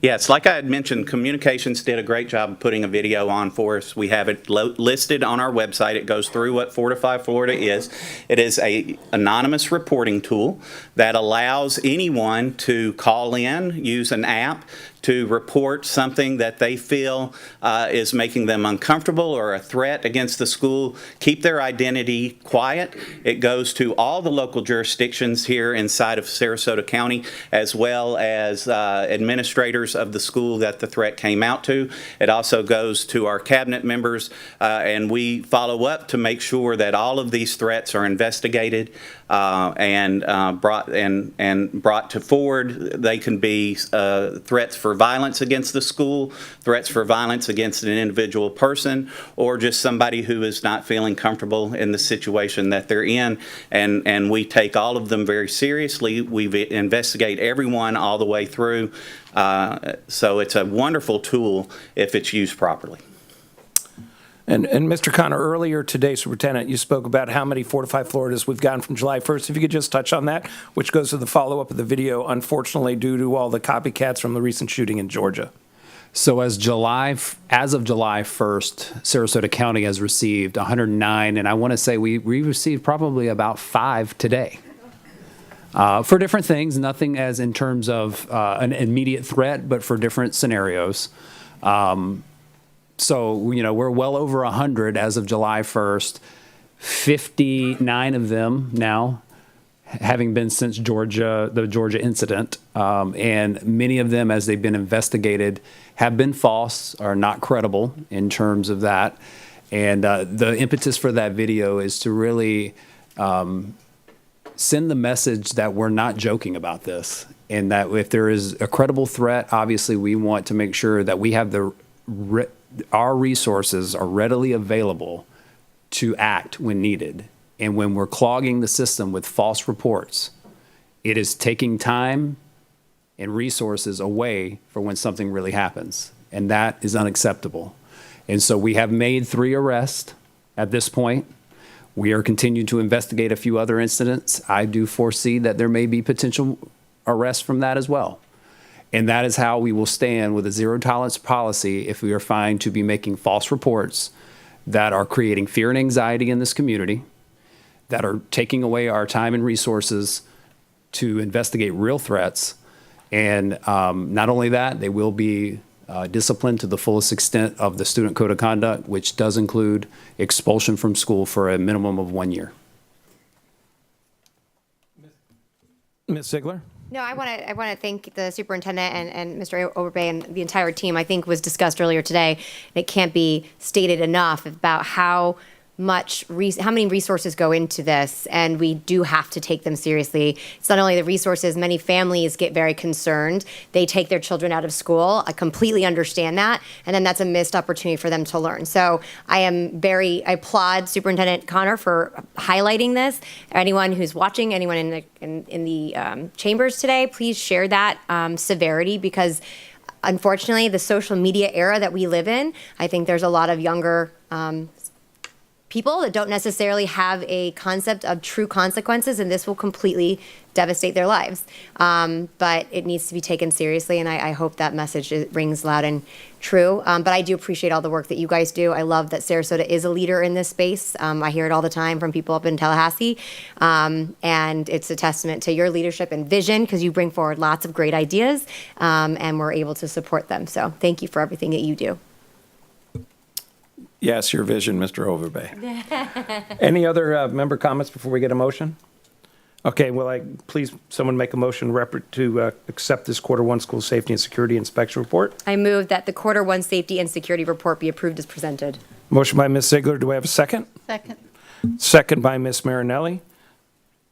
Yes, like I had mentioned, Communications did a great job of putting a video on for us. We have it listed on our website. It goes through what Fortify Florida is. It is an anonymous reporting tool that allows anyone to call in, use an app, to report something that they feel is making them uncomfortable or a threat against the school, keep their identity quiet. It goes to all the local jurisdictions here inside of Sarasota County, as well as administrators of the school that the threat came out to. It also goes to our cabinet members, and we follow up to make sure that all of these threats are investigated and brought to forward. They can be threats for violence against the school, threats for violence against an individual person, or just somebody who is not feeling comfortable in the situation that they're in. And we take all of them very seriously. We investigate everyone all the way through. So it's a wonderful tool if it's used properly. And Mr. Connor, earlier today, Superintendent, you spoke about how many Fortify Floridas we've gotten from July 1st. If you could just touch on that, which goes to the follow-up of the video, unfortunately, due to all the copycats from the recent shooting in Georgia. So as of July 1st, Sarasota County has received 109, and I want to say we received probably about 5 today. For different things, nothing as in terms of an immediate threat, but for different scenarios. So, you know, we're well over 100 as of July 1st, 59 of them now having been since the Georgia incident. And many of them, as they've been investigated, have been false or not credible in terms of that. And the impetus for that video is to really send the message that we're not joking about this, and that if there is a credible threat, obviously we want to make sure that we have our resources are readily available to act when needed. And when we're clogging the system with false reports, it is taking time and resources away for when something really happens. And that is unacceptable. And so we have made 3 arrests at this point. We are continuing to investigate a few other incidents. I do foresee that there may be potential arrests from that as well. And that is how we will stand with a zero tolerance policy if we are found to be making false reports that are creating fear and anxiety in this community, that are taking away our time and resources to investigate real threats. And not only that, they will be disciplined to the fullest extent of the student code of conduct, which does include expulsion from school for a minimum of 1 year. Ms. Ziegler? No, I want to thank the superintendent and Mr. Overbay and the entire team. I think was discussed earlier today. It can't be stated enough about how many resources go into this, and we do have to take them seriously. It's not only the resources, many families get very concerned. They take their children out of school. I completely understand that, and then that's a missed opportunity for them to learn. So I applaud Superintendent Connor for highlighting this. Anyone who's watching, anyone in the chambers today, please share that severity, because unfortunately, the social media era that we live in, I think there's a lot of younger people that don't necessarily have a concept of true consequences, and this will completely devastate their lives. But it needs to be taken seriously, and I hope that message rings loud and true. But I do appreciate all the work that you guys do. I love that Sarasota is a leader in this space. I hear it all the time from people up in Tallahassee. And it's a testament to your leadership and vision, because you bring forward lots of great ideas, and we're able to support them. So thank you for everything that you do. Yes, your vision, Mr. Overbay. Any other member comments before we get a motion? Okay, will please someone make a motion to accept this Q1 school safety and security inspection report? I move that the Q1 safety and security report be approved as presented. Motion by Ms. Ziegler. Do I have a second? Second. Second by Ms. Marinelli.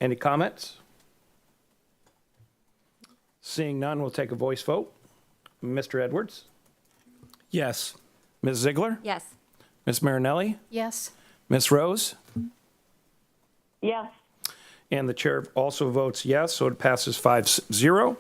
Any comments? Seeing none, we'll take a voice vote. Mr. Edwards? Yes. Ms. Ziegler? Yes. Ms. Marinelli? Yes. Ms. Rose? Yes. And the chair also votes yes, so it passes 5-0.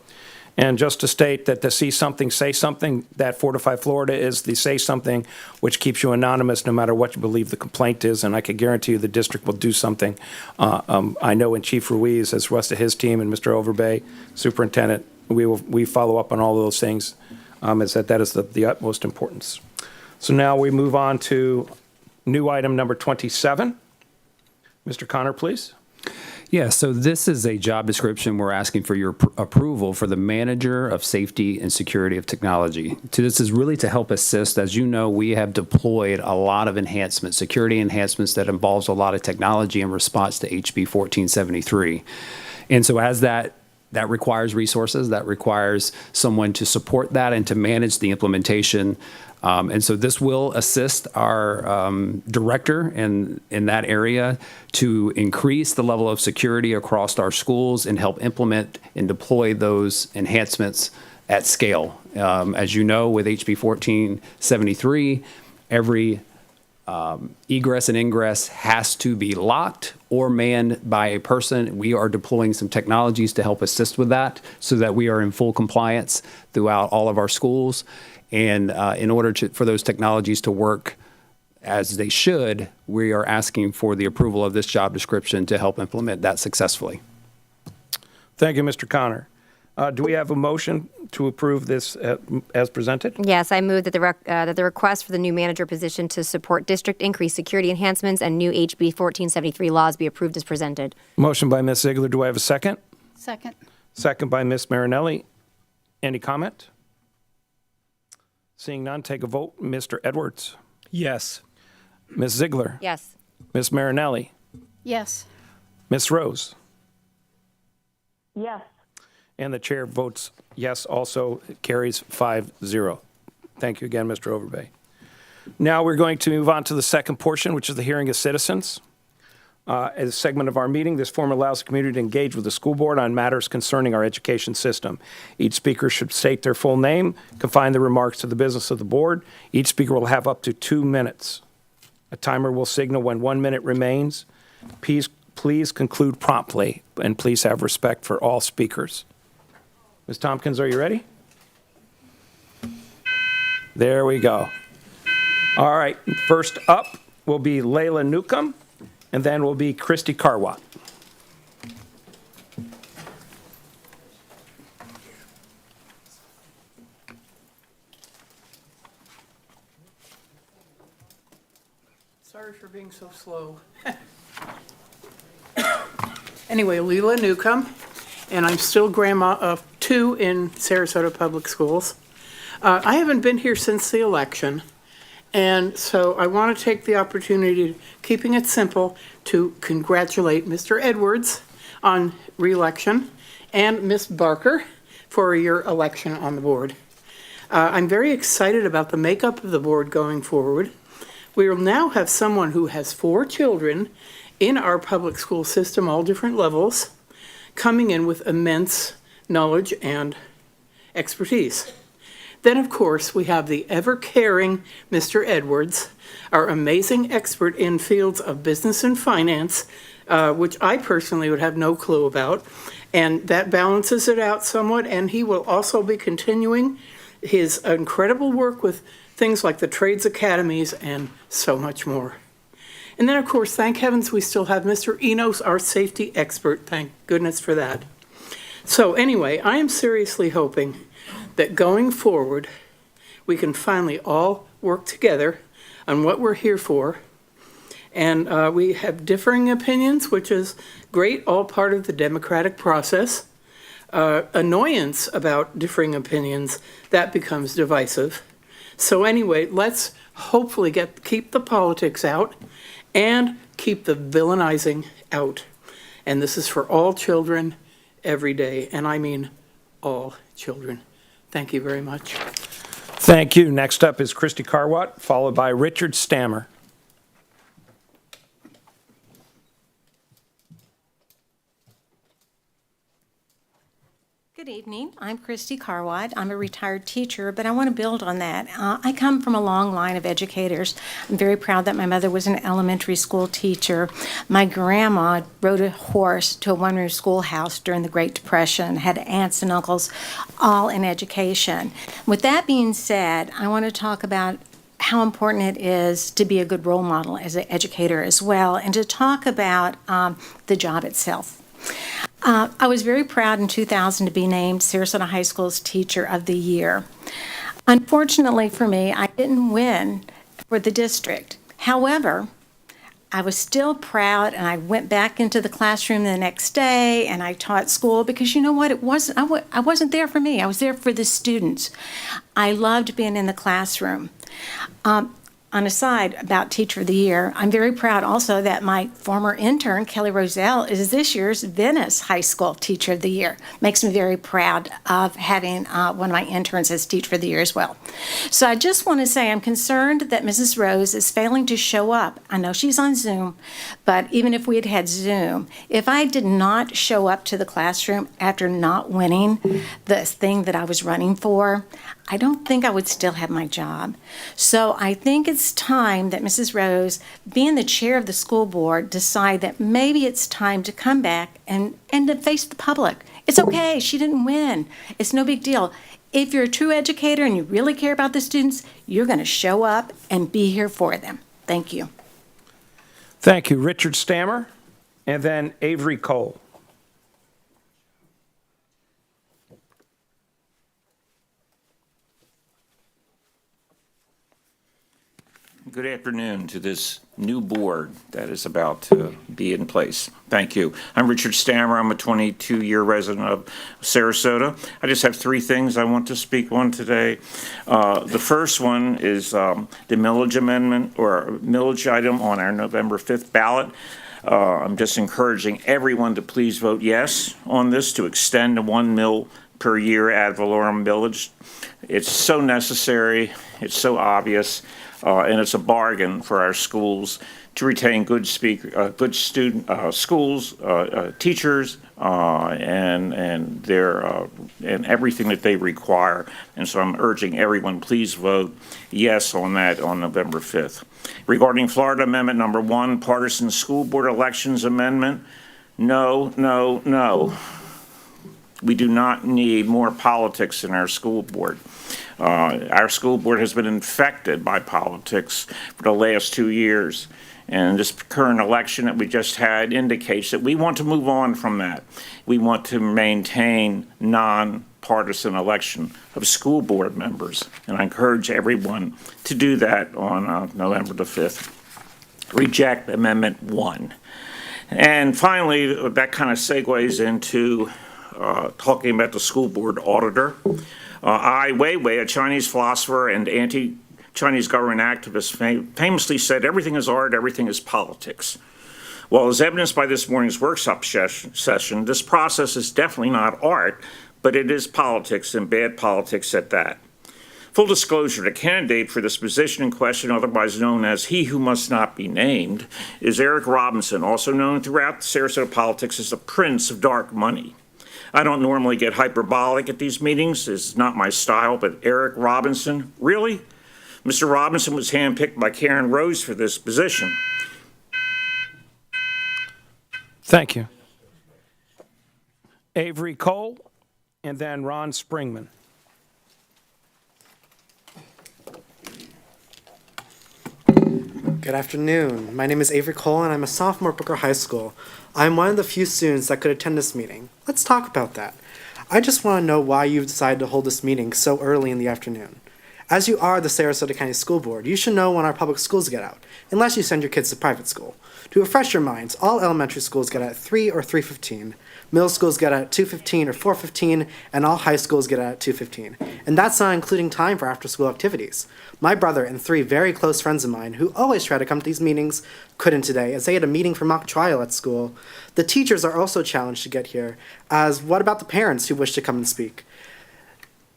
And just to state that the see something, say something, that Fortify Florida is the say something which keeps you anonymous no matter what you believe the complaint is, and I can guarantee you the district will do something. I know in Chief Ruiz, as the rest of his team, and Mr. Overbay, Superintendent, we follow up on all of those things, as that is the utmost importance. So now we move on to new item number 27. Mr. Connor, please. Yeah, so this is a job description we're asking for your approval for the manager of safety and security of technology. This is really to help assist. As you know, we have deployed a lot of enhancements, security enhancements that involves a lot of technology in response to HB 1473. And so as that requires resources, that requires someone to support that and to manage the implementation. And so this will assist our director in that area to increase the level of security across our schools and help implement and deploy those enhancements at scale. As you know, with HB 1473, every egress and ingress has to be locked or manned by a person. We are deploying some technologies to help assist with that so that we are in full compliance throughout all of our schools. And in order for those technologies to work as they should, we are asking for the approval of this job description to help implement that successfully. Thank you, Mr. Connor. Do we have a motion to approve this as presented? Yes, I move that the request for the new manager position to support district increased security enhancements and new HB 1473 laws be approved as presented. Motion by Ms. Ziegler. Do I have a second? Second. Second by Ms. Marinelli. Any comment? Seeing none, take a vote. Mr. Edwards? Yes. Ms. Ziegler? Yes. Ms. Marinelli? Yes. Ms. Rose? Yes. And the chair votes yes also. It carries 5-0. Thank you again, Mr. Overbay. Now we're going to move on to the second portion, which is the hearing of citizens. As a segment of our meeting, this forum allows the community to engage with the school board on matters concerning our education system. Each speaker should state their full name, confine their remarks to the business of the board. Each speaker will have up to 2 minutes. A timer will signal when 1 minute remains. Please conclude promptly, and please have respect for all speakers. Ms. Tompkins, are you ready? There we go. All right, first up will be Layla Newcomb, and then will be Christy Carwat. Sorry for being so slow. Anyway, Leela Newcomb, and I'm still grandma of 2 in Sarasota Public Schools. I haven't been here since the election, and so I want to take the opportunity, keeping it simple, to congratulate Mr. Edwards on re-election and Ms. Barker for your election on the board. I'm very excited about the makeup of the board going forward. We will now have someone who has 4 children in our public school system, all different levels, coming in with immense knowledge and expertise. Then, of course, we have the ever-caring Mr. Edwards, our amazing expert in fields of business and finance, which I personally would have no clue about, and that balances it out somewhat, and he will also be continuing his incredible work with things like the trades academies and so much more. And then, of course, thank heavens we still have Mr. Enos, our safety expert. Thank goodness for that. So anyway, I am seriously hoping that going forward, we can finally all work together on what we're here for. And we have differing opinions, which is great, all part of the democratic process. Annoyance about differing opinions, that becomes divisive. So anyway, let's hopefully keep the politics out and keep the villainizing out. And this is for all children every day, and I mean all children. Thank you very much. Thank you. Next up is Christy Carwat, followed by Richard Stammer. Good evening. I'm Christy Carwad. I'm a retired teacher, but I want to build on that. I come from a long line of educators. I'm very proud that my mother was an elementary school teacher. My grandma rode a horse to a one-room schoolhouse during the Great Depression, had aunts and uncles, all in education. With that being said, I want to talk about how important it is to be a good role model as an educator as well, and to talk about the job itself. I was very proud in 2000 to be named Sarasota High School's Teacher of the Year. Unfortunately for me, I didn't win for the district. However, I was still proud, and I went back into the classroom the next day, and I taught school because you know what? I wasn't there for me. I was there for the students. I loved being in the classroom. On a side about Teacher of the Year, I'm very proud also that my former intern, Kelly Roselle, is this year's Venice High School Teacher of the Year. Makes me very proud of having one of my interns as Teacher of the Year as well. So I just want to say I'm concerned that Mrs. Rose is failing to show up. I know she's on Zoom, but even if we had had Zoom, if I did not show up to the classroom after not winning the thing that I was running for, I don't think I would still have my job. So I think it's time that Mrs. Rose, being the chair of the school board, decide that maybe it's time to come back and to face the public. It's okay, she didn't win. It's no big deal. If you're a true educator and you really care about the students, you're going to show up and be here for them. Thank you. Thank you, Richard Stammer, and then Avery Cole. Good afternoon to this new board that is about to be in place. Thank you. I'm Richard Stammer. I'm a 22-year resident of Sarasota. I just have three things I want to speak on today. The first one is the millage amendment or millage item on our November 5th ballot. I'm just encouraging everyone to please vote yes on this to extend the 1 mil per year ad valorem millage. It's so necessary. It's so obvious. And it's a bargain for our schools to retain good student schools, teachers, and their and everything that they require. And so I'm urging everyone, please vote yes on that on November 5th. Regarding Florida Amendment Number 1, partisan school board elections amendment, no, no, no. We do not need more politics in our school board. Our school board has been infected by politics for the last 2 years. And this current election that we just had indicates that we want to move on from that. We want to maintain non-partisan election of school board members. And I encourage everyone to do that on November the 5th. Reject Amendment 1. And finally, that kind of segues into talking about the school board auditor. Ai Weiwei, a Chinese philosopher and anti-Chinese government activist, famously said, "Everything is art, everything is politics." Well, as evidenced by this morning's workshop session, this process is definitely not art, but it is politics, and bad politics at that. Full disclosure, the candidate for this position in question, otherwise known as he who must not be named, is Eric Robinson, also known throughout Sarasota politics as the Prince of Dark Money. I don't normally get hyperbolic at these meetings. It's not my style, but Eric Robinson, really? Mr. Robinson was handpicked by Karen Rose for this position. Thank you. Avery Cole, and then Ron Springman. Good afternoon. My name is Avery Cole, and I'm a sophomore at Booker High School. I'm one of the few students that could attend this meeting. Let's talk about that. I just want to know why you've decided to hold this meeting so early in the afternoon. As you are the Sarasota County School Board, you should know when our public schools get out, unless you send your kids to private school. To refresh your minds, all elementary schools get out at 3 or 3:15, middle schools get out at 2:15 or 4:15, and all high schools get out at 2:15. And that's not including time for after-school activities. My brother and 3 very close friends of mine who always try to come to these meetings couldn't today, as they had a meeting for mock trial at school. The teachers are also challenged to get here, as what about the parents who wish to come and speak?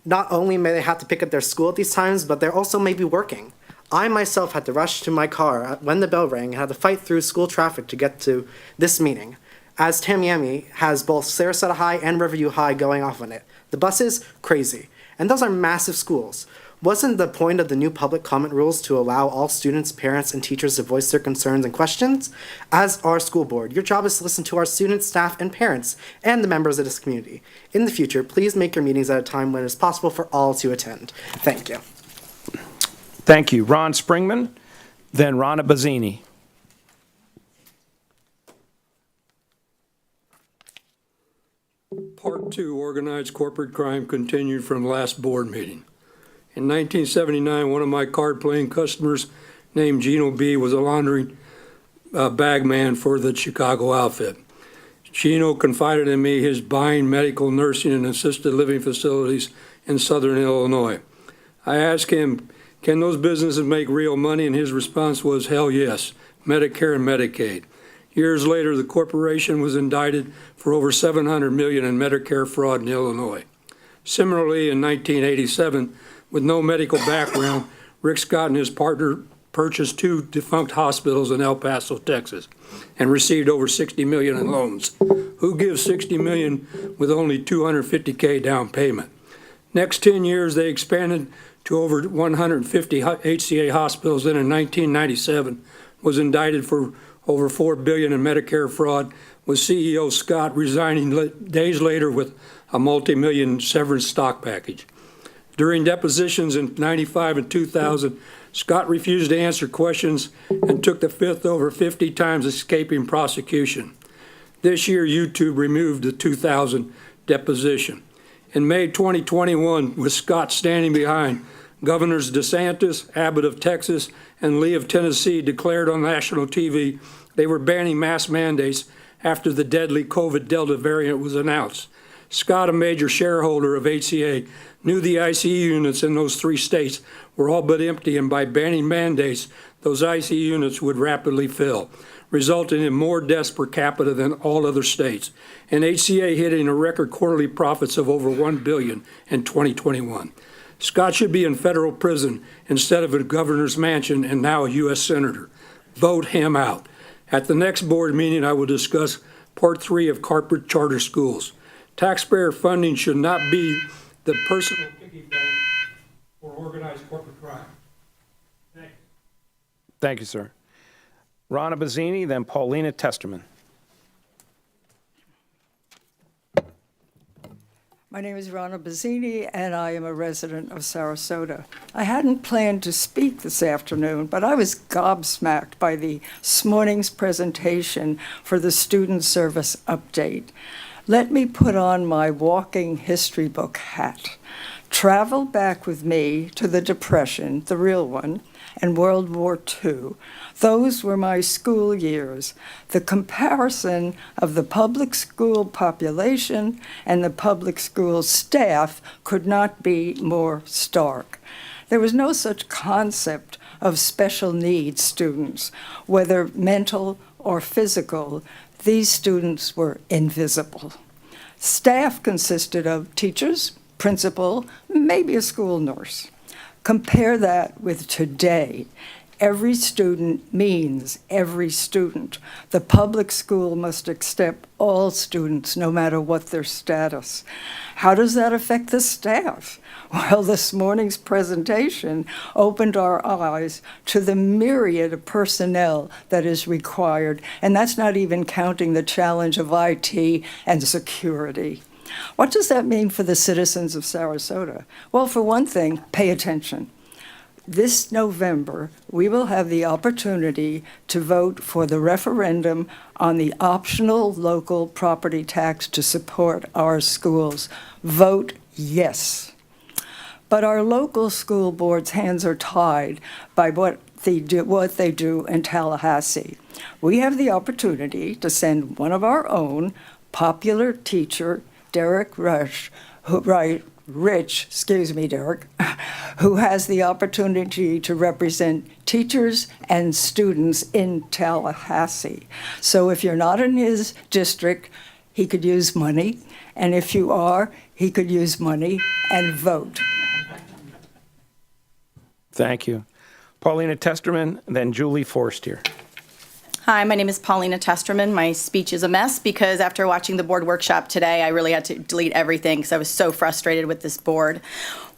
Not only may they have to pick up their school at these times, but they're also maybe working. I myself had to rush to my car when the bell rang and had to fight through school traffic to get to this meeting, as Tamiami has both Sarasota High and Riverview High going off on it. The buses, crazy. And those are massive schools. Wasn't the point of the new public comment rules to allow all students, parents, and teachers to voice their concerns and questions? As our school board, your job is to listen to our students, staff, and parents, and the members of this community. In the future, please make your meetings at a time when it is possible for all to attend. Thank you. Thank you. Ron Springman, then Ronna Bazzini. Part 2, organized corporate crime, continued from last board meeting. In 1979, one of my card-playing customers named Gino B. was a laundry bag man for the Chicago outfit. Gino confided in me his buying medical, nursing, and assisted living facilities in southern Illinois. I asked him, can those businesses make real money? And his response was, hell yes, Medicare and Medicaid. Years later, the corporation was indicted for over $700 million in Medicare fraud in Illinois. Similarly, in 1987, with no medical background, Rick Scott and his partner purchased 2 defunct hospitals in El Paso, Texas, and received over $60 million in loans. Who gives $60 million with only $250K down payment? Next 10 years, they expanded to over 150 HCA hospitals. Then in 1997, was indicted for over $4 billion in Medicare fraud, with CEO Scott resigning days later with a multi-million severance stock package. During depositions in 95 and 2000, Scott refused to answer questions and took the fifth over 50 times, escaping prosecution. This year, YouTube removed the 2000 deposition. In May 2021, with Scott standing behind, Governors DeSantis, Abbott of Texas, and Lee of Tennessee declared on national TV they were banning mask mandates after the deadly COVID Delta variant was announced. Scott, a major shareholder of HCA, knew the ICU units in those 3 states were all but empty, and by banning mandates, those ICU units would rapidly fill, resulting in more deaths per capita than all other states, and HCA hitting a record quarterly profits of over $1 billion in 2021. Scott should be in federal prison instead of a governor's mansion and now a U.S. senator. Vote him out. At the next board meeting, I will discuss Part 3 of corporate charter schools. Taxpayer funding should not be the personal piggy bank for organized corporate crime. Thank you. Thank you, sir. Ronna Bazzini, then Paulina Testerman. My name is Ronna Bazzini, and I am a resident of Sarasota. I hadn't planned to speak this afternoon, but I was gobsmacked by this morning's presentation for the student service update. Let me put on my walking history book hat. Travel back with me to the Depression, the real one, and World War II. Those were my school years. The comparison of the public school population and the public school staff could not be more stark. There was no such concept of special needs students, whether mental or physical. These students were invisible. Staff consisted of teachers, principal, maybe a school nurse. Compare that with today. Every student means every student. The public school must accept all students, no matter what their status. How does that affect the staff? Well, this morning's presentation opened our eyes to the myriad of personnel that is required, and that's not even counting the challenge of IT and security. What does that mean for the citizens of Sarasota? Well, for one thing, pay attention. This November, we will have the opportunity to vote for the referendum on the optional local property tax to support our schools. Vote yes. But our local school board's hands are tied by what they do in Tallahassee. We have the opportunity to send one of our own, popular teacher, Derek Rich, Derek, who has the opportunity to represent teachers and students in Tallahassee. So if you're not in his district, he could use money, and if you are, he could use money and vote. Thank you. Paulina Testerman, then Julie Forster. Hi, my name is Paulina Testerman. My speech is a mess because after watching the board workshop today, I really had to delete everything because I was so frustrated with this board.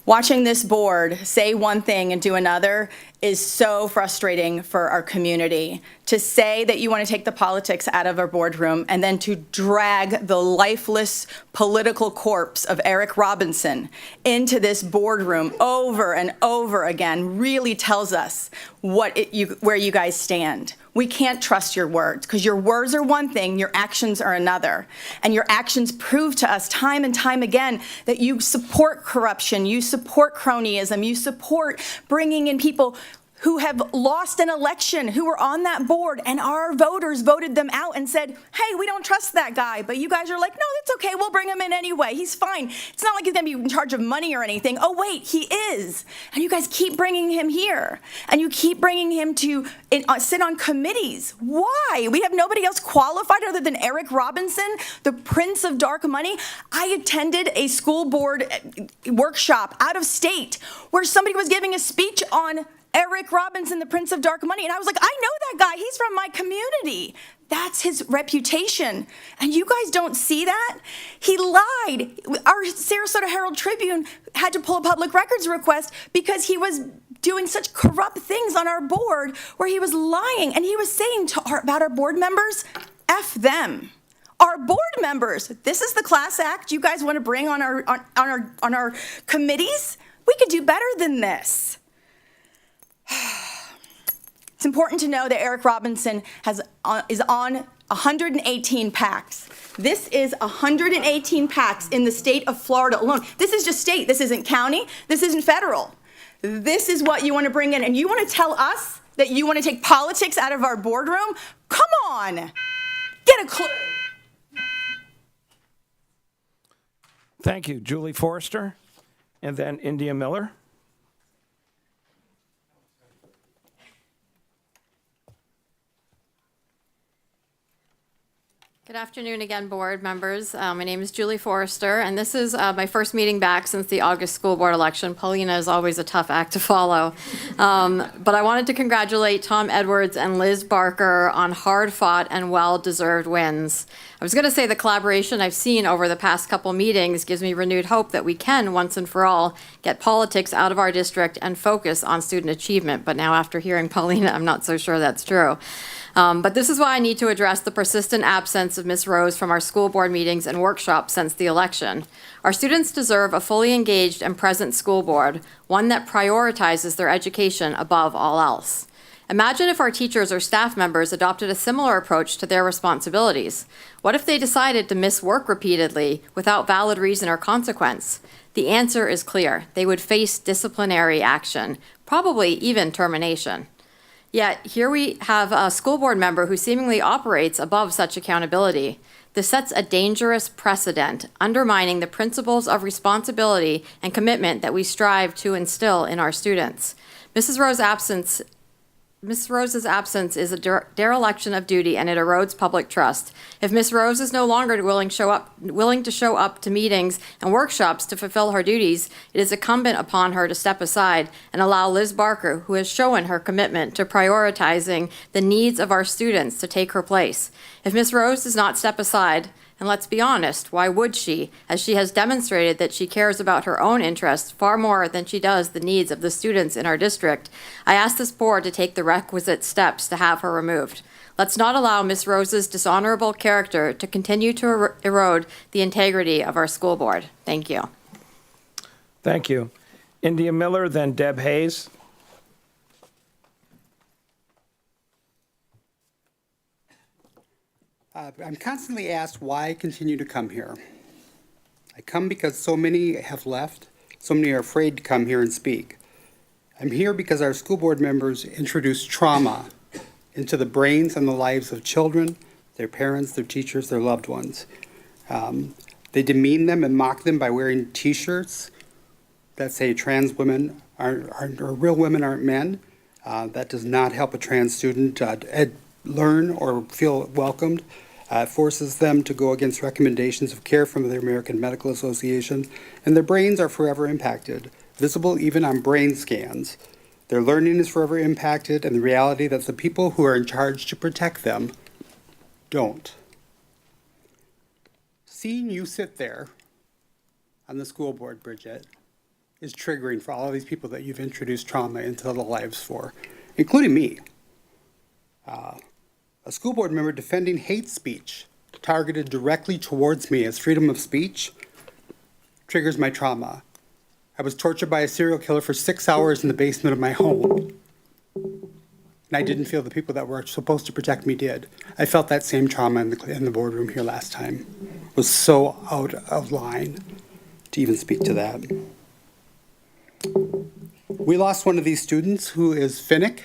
Watching this board say one thing and do another is so frustrating for our community. To say that you want to take the politics out of our boardroom and then to drag the lifeless political corpse of Eric Robinson into this boardroom over and over again really tells us where you guys stand. We can't trust your words because your words are one thing, your actions are another. And your actions prove to us time and time again that you support corruption, you support cronyism, you support bringing in people who have lost an election, who were on that board, and our voters voted them out and said, hey, we don't trust that guy. But you guys are like, no, that's okay, we'll bring him in anyway. He's fine. It's not like he's gonna be in charge of money or anything. Oh, wait, he is. And you guys keep bringing him here. And you keep bringing him to sit on committees. Why? We have nobody else qualified other than Eric Robinson, the prince of dark money. I attended a school board workshop out of state where somebody was giving a speech on Eric Robinson, the Prince of Dark Money. And I was like, I know that guy. He's from my community. That's his reputation. And you guys don't see that? He lied. Our Sarasota Herald Tribune had to pull a public records request because he was doing such corrupt things on our board where he was lying. And he was saying about our board members, F them. Our board members, this is the class act you guys want to bring on our committees? We could do better than this. It's important to know that Eric Robinson is on 118 PACs. This is 118 PACs in the state of Florida alone. This is just state. This isn't county. This isn't federal. This is what you want to bring in. And you want to tell us that you want to take politics out of our boardroom? Come on. Get a clue. Thank you. Julie Forster, and then India Miller. Good afternoon again, board members. My name is Julie Forrester, and this is my first meeting back since the August school board election. Paulina is always a tough act to follow. But I wanted to congratulate Tom Edwards and Liz Barker on hard-fought and well-deserved wins. I was going to say the collaboration I've seen over the past couple meetings gives me renewed hope that we can, once and for all, get politics out of our district and focus on student achievement. But now after hearing Paulina, I'm not so sure that's true. But this is why I need to address the persistent absence of Ms. Rose from our school board meetings and workshops since the election. Our students deserve a fully engaged and present school board, one that prioritizes their education above all else. Imagine if our teachers or staff members adopted a similar approach to their responsibilities. What if they decided to miss work repeatedly without valid reason or consequence? The answer is clear. They would face disciplinary action, probably even termination. Yet here we have a school board member who seemingly operates above such accountability. This sets a dangerous precedent, undermining the principles of responsibility and commitment that we strive to instill in our students. Ms. Rose's absence is a dereliction of duty, and it erodes public trust. If Ms. Rose is no longer willing to show up to meetings and workshops to fulfill her duties, it is incumbent upon her to step aside and allow Liz Barker, who has shown her commitment to prioritizing the needs of our students, to take her place. If Ms. Rose does not step aside, and let's be honest, why would she? As she has demonstrated that she cares about her own interests far more than she does the needs of the students in our district. I ask this board to take the requisite steps to have her removed. Let's not allow Ms. Rose's dishonorable character to continue to erode the integrity of our school board. Thank you. Thank you. India Miller, then Deb Hayes. I'm constantly asked why I continue to come here. I come because so many have left, So many are afraid to come here and speak. I'm here because our school board members introduce trauma into the brains and the lives of children, their parents, their teachers, their loved ones. They demean them and mock them by wearing T-shirts that say trans women aren't or real women aren't men. That does not help a trans student learn or feel welcomed. It forces them to go against recommendations of care from the American Medical Association, and their brains are forever impacted, visible even on brain scans. Their learning is forever impacted, and the reality that the people who are in charge to protect them don't. Seeing you sit there on the school board, Bridget, is triggering for all of these people that you've introduced trauma into their lives for, including me. A school board member defending hate speech targeted directly towards me as freedom of speech triggers my trauma. I was tortured by a serial killer for 6 hours in the basement of my home. And I didn't feel the people that were supposed to protect me did. I felt that same trauma in the boardroom here last time. It was so out of line to even speak to that. We lost one of these students who is Finnick,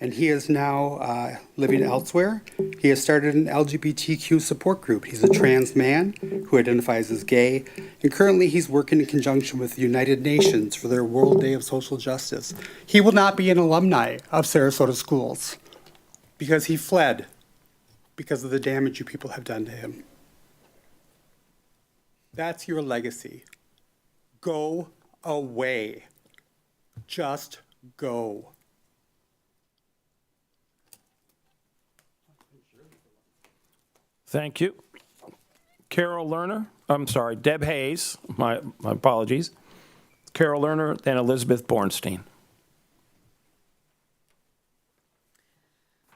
and he is now living elsewhere. He has started an LGBTQ support group. He's a trans man who identifies as gay, and currently he's working in conjunction with the United Nations for their World Day of Social Justice. He will not be an alumni of Sarasota schools because he fled because of the damage you people have done to him. That's your legacy. Go away. Just go. Thank you. Deb Hayes, my apologies. Carol Lerner, then Elizabeth Bornstein.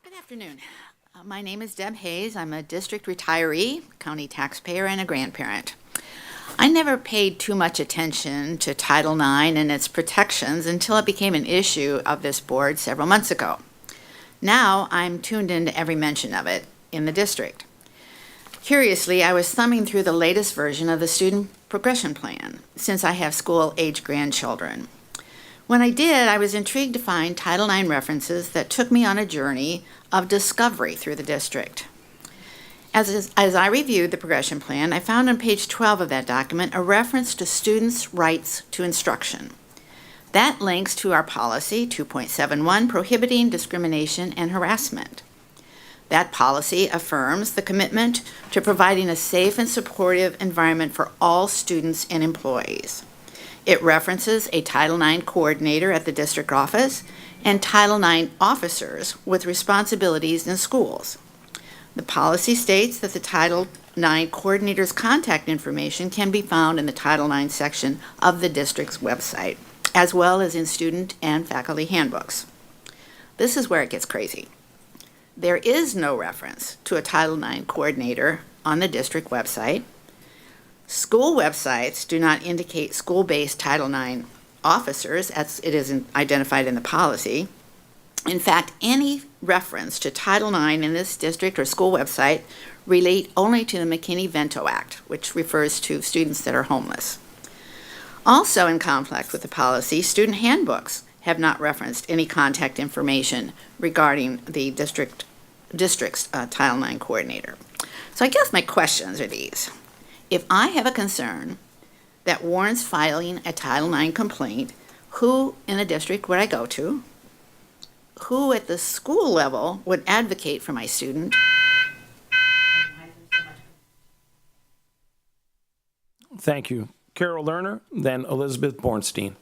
Good afternoon. My name is Deb Hayes. I'm a district retiree, county taxpayer, and a grandparent. I never paid too much attention to Title IX and its protections until it became an issue of this board several months ago. Now I'm tuned into every mention of it in the district. Curiously, I was thumbing through the latest version of the student progression plan, since I have school-age grandchildren. When I did, I was intrigued to find Title IX references that took me on a journey of discovery through the district. As I reviewed the progression plan, I found on page 12 of that document a reference to students' rights to instruction. That links to our policy 2.71, prohibiting discrimination and harassment. That policy affirms the commitment to providing a safe and supportive environment for all students and employees. It references a Title IX coordinator at the district office and Title IX officers with responsibilities in schools. The policy states that the Title IX coordinator's contact information can be found in the Title IX section of the district's website, as well as in student and faculty handbooks. This is where it gets crazy. There is no reference to a Title IX coordinator on the district website. School websites do not indicate school-based Title IX officers, as it is identified in the policy. In fact, any reference to Title IX in this district or school website relate only to the McKinney-Vento Act, which refers to students that are homeless. Also in conflict with the policy, student handbooks have not referenced any contact information regarding the district's Title IX coordinator. So I guess my questions are these. If I have a concern that warrants filing a Title IX complaint, who in the district would I go to? Who at the school level would advocate for my student? Thank you. Carol Lerner, then Elizabeth Bornstein.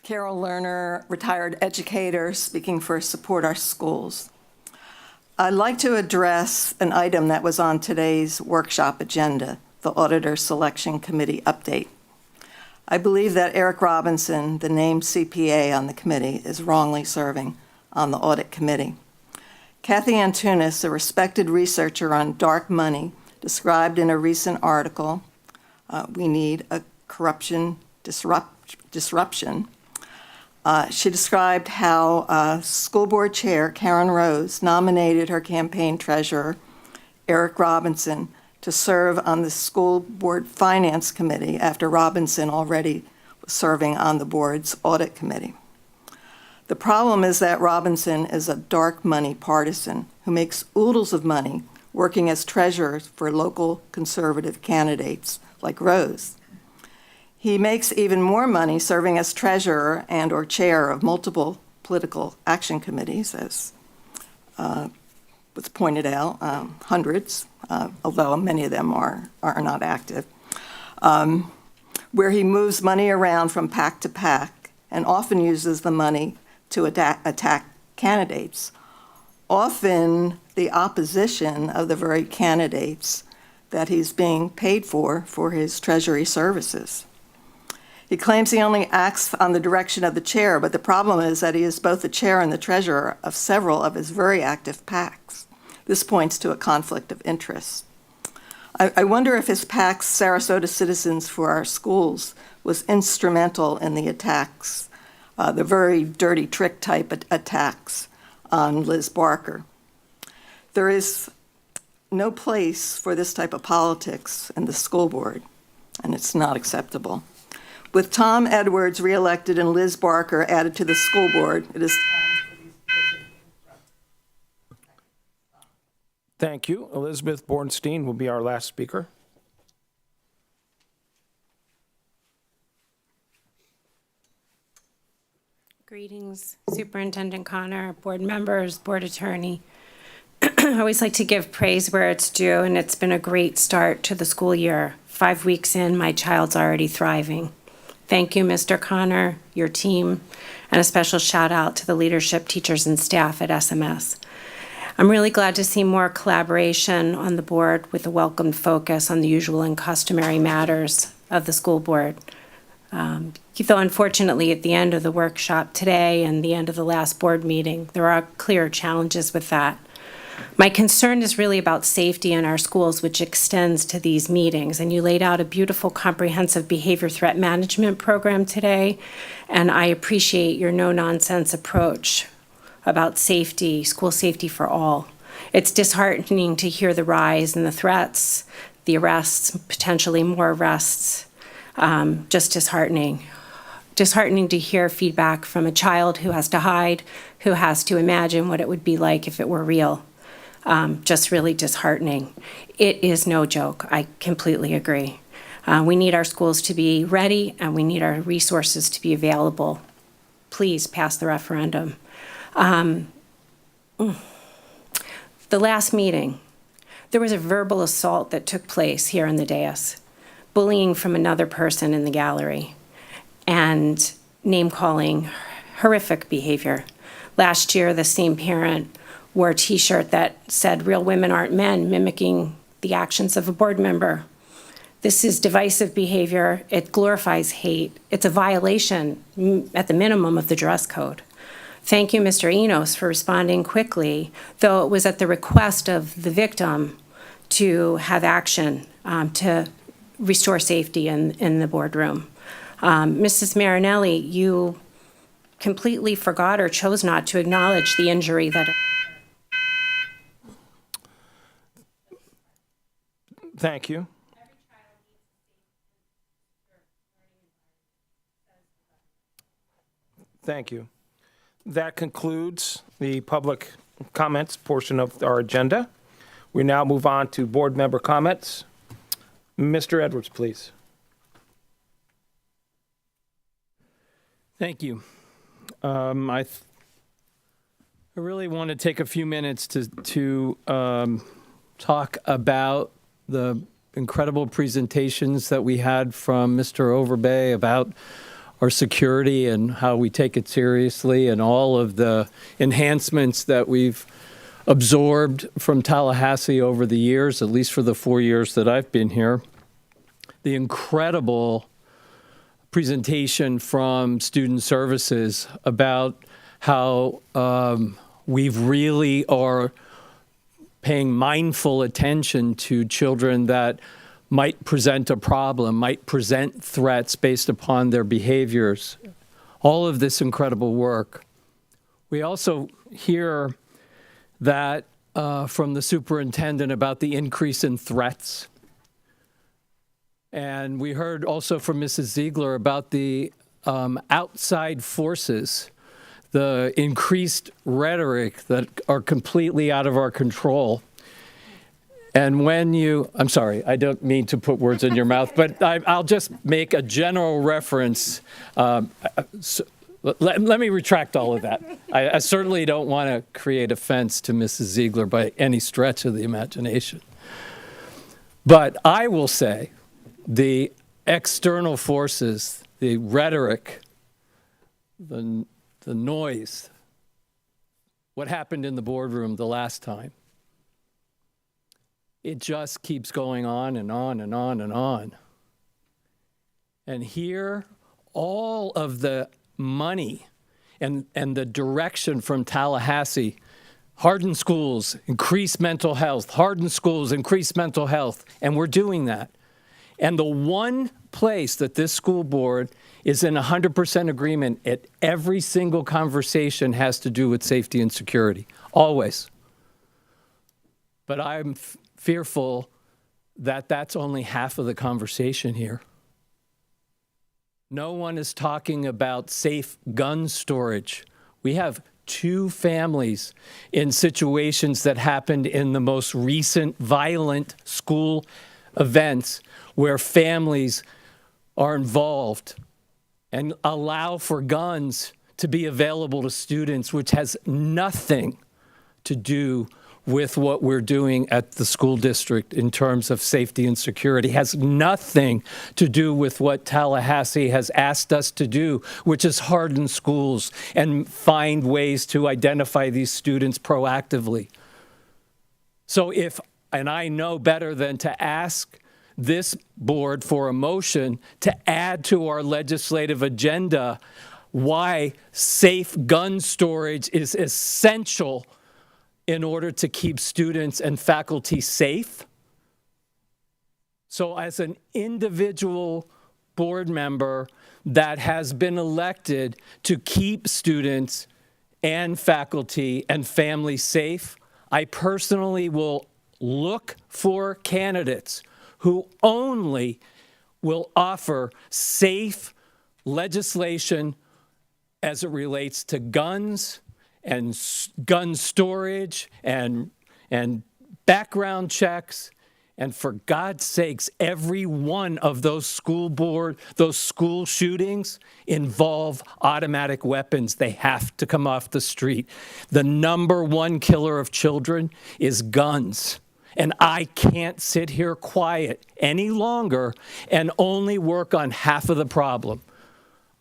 Carol Lerner, retired educator, speaking for Support Our Schools. I'd like to address an item that was on today's workshop agenda, the Auditor Selection Committee update. I believe that Eric Robinson, the named CPA on the committee, is wrongly serving on the audit committee. Kathy Antunes, a respected researcher on dark money, described in a recent article, We Need a Corruption Disruption. She described how school board chair Karen Rose nominated her campaign treasurer, Eric Robinson, to serve on the school board finance committee after Robinson already was serving on the board's audit committee. The problem is that Robinson is a dark money partisan who makes oodles of money working as treasurer for local conservative candidates like Rose. He makes even more money serving as treasurer and or chair of multiple political action committees, as was pointed out, hundreds, although many of them are not active, where he moves money around from PAC to PAC and often uses the money to attack candidates, often the opposition of the very candidates that he's being paid for his Treasury services. He claims he only acts on the direction of the chair, but the problem is that he is both the chair and the treasurer of several of his very active PACs. This points to a conflict of interest. I wonder if his PAC, Sarasota Citizens for Our Schools, was instrumental in the attacks, the very dirty trick type attacks on Liz Barker. There is no place for this type of politics in the school board, and it's not acceptable. With Tom Edwards reelected and Liz Barker added to the school board, it is Thank you. Elizabeth Bornstein will be our last speaker. Greetings, Superintendent Connor, board members, board attorney. I always like to give praise where it's due, and it's been a great start to the school year. 5 weeks in, my child's already thriving. Thank you, Mr. Connor, your team, and a special shout out to the leadership, teachers, and staff at SMS. I'm really glad to see more collaboration on the board with a welcomed focus on the usual and customary matters of the school board. Though unfortunately at the end of the workshop today and the end of the last board meeting, there are clear challenges with that. My concern is really about safety in our schools, which extends to these meetings. And you laid out a beautiful, comprehensive behavior threat management program today, and I appreciate your no-nonsense approach about safety, school safety for all. It's disheartening to hear the rise in the threats, the arrests, potentially more arrests, just disheartening. Disheartening to hear feedback from a child who has to hide, who has to imagine what it would be like if it were real. Just really disheartening. It is no joke. I completely agree. We need our schools to be ready, and we need our resources to be available. Please pass the referendum. The last meeting, there was a verbal assault that took place here in the dais, bullying from another person in the gallery, and name-calling, horrific behavior. Last year, the same parent wore a T-shirt that said, "Real women aren't men," mimicking the actions of a board member. This is divisive behavior. It glorifies hate. It's a violation, at the minimum, of the dress code. Thank you, Mr. Enos, for responding quickly, though it was at the request of the victim to have action to restore safety in the boardroom. Mrs. Marinelli, you completely forgot or chose not to acknowledge the injury that... Thank you. Thank you. That concludes the public comments portion of our agenda. We now move on to board member comments. Mr. Edwards, please. Thank you. I really want to take a few minutes to talk about the incredible presentations that we had from Mr. Overbay about our security and how we take it seriously, and all of the enhancements that we've absorbed from Tallahassee over the years, at least for the 4 years that I've been here. The incredible presentation from Student Services about how we really are paying mindful attention to children that might present a problem, might present threats based upon their behaviors. All of this incredible work. We also hear that from the superintendent about the increase in threats And we heard also from Mrs. Ziegler about the outside forces, the increased rhetoric that are completely out of our control. And when I'm sorry, I don't mean to put words in your mouth, but I'll just make a general reference. Let me retract all of that. I certainly don't want to create offense to Mrs. Ziegler by any stretch of the imagination. But I will say the external forces, the rhetoric, the noise, what happened in the boardroom the last time, it just keeps going on and on and on and on. And here, all of the money and the direction from Tallahassee, harden schools, increase mental health, harden schools, increase mental health, and we're doing that. And the one place that this school board is in 100% agreement at every single conversation has to do with safety and security, always. But I'm fearful that that's only half of the conversation here. No one is talking about safe gun storage. We have 2 families in situations that happened in the most recent violent school events where families are involved and allow for guns to be available to students, which has nothing to do with what we're doing at the school district in terms of safety and security. It has nothing to do with what Tallahassee has asked us to do, which is harden schools and find ways to identify these students proactively. So and I know better than to ask this board for a motion to add to our legislative agenda why safe gun storage is essential in order to keep students and faculty safe. So as an individual board member that has been elected to keep students and faculty and families safe, I personally will look for candidates who only will offer safe legislation as it relates to guns and gun storage and background checks. And for God's sakes, every one of those school shootings involve automatic weapons. They have to come off the street. The number one killer of children is guns. And I can't sit here quiet any longer and only work on half of the problem.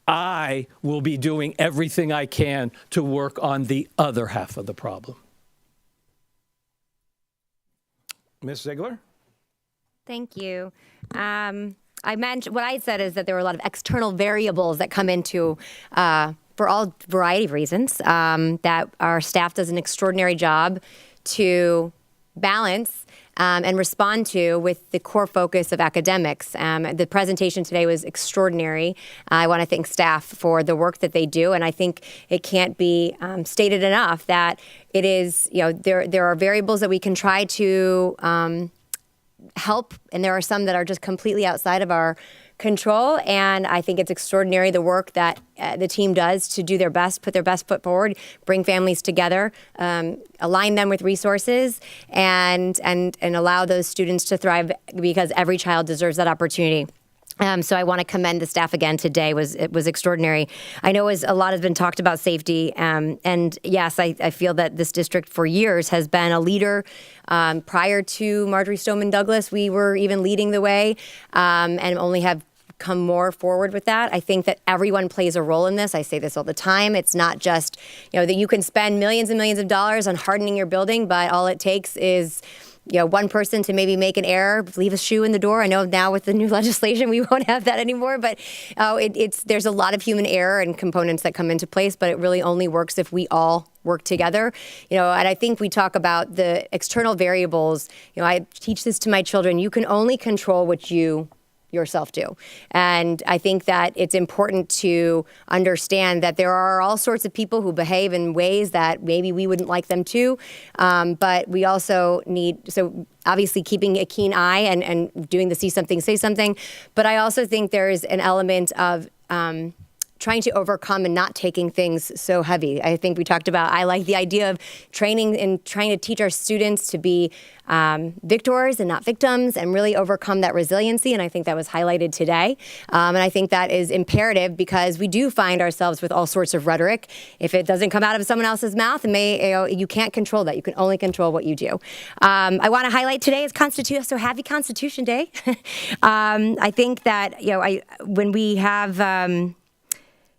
I will be doing everything I can to work on the other half of the problem. Ms. Ziegler? Thank you. What I said is that there were a lot of external variables that come into, for all variety of reasons, that our staff does an extraordinary job to balance and respond to with the core focus of academics. The presentation today was extraordinary. I want to thank staff for the work that they do, and I think it can't be stated enough that it is, there are variables that we can try to help, and there are some that are just completely outside of our control. And I think it's extraordinary the work that the team does to do their best, put their best foot forward, bring families together, align them with resources, and allow those students to thrive, because every child deserves that opportunity. So I want to commend the staff again today. It was extraordinary. I know a lot has been talked about safety, and yes, I feel that this district for years has been a leader. Prior to Marjorie Stoneman Douglas, we were even leading the way, and only have come more forward with that. I think that everyone plays a role in this. I say this all the time. It's not just, that you can spend millions and millions of dollars on hardening your building, but all it takes is one person to maybe make an error, leave a shoe in the door. I know now with the new legislation we won't have that anymore, but there's a lot of human error and components that come into place, but it really only works if we all work together. And I think we talk about the external variables. I teach this to my children. You can only control what you're yourself do. And I think that it's important to understand that there are all sorts of people who behave in ways that maybe we wouldn't like them to, but we also need, so obviously keeping a keen eye and doing the see something, say something, but I also think there is an element of trying to overcome and not taking things so heavy. I think we talked about, I like the idea of training and trying to teach our students to be victors and not victims and really overcome that resiliency. And I think that was highlighted today. And I think that is imperative because we do find ourselves with all sorts of rhetoric. If it doesn't come out of someone else's mouth, you can't control that. You can only control what you do. I want to highlight today is Constitution, so happy Constitution Day. I think that, when we have,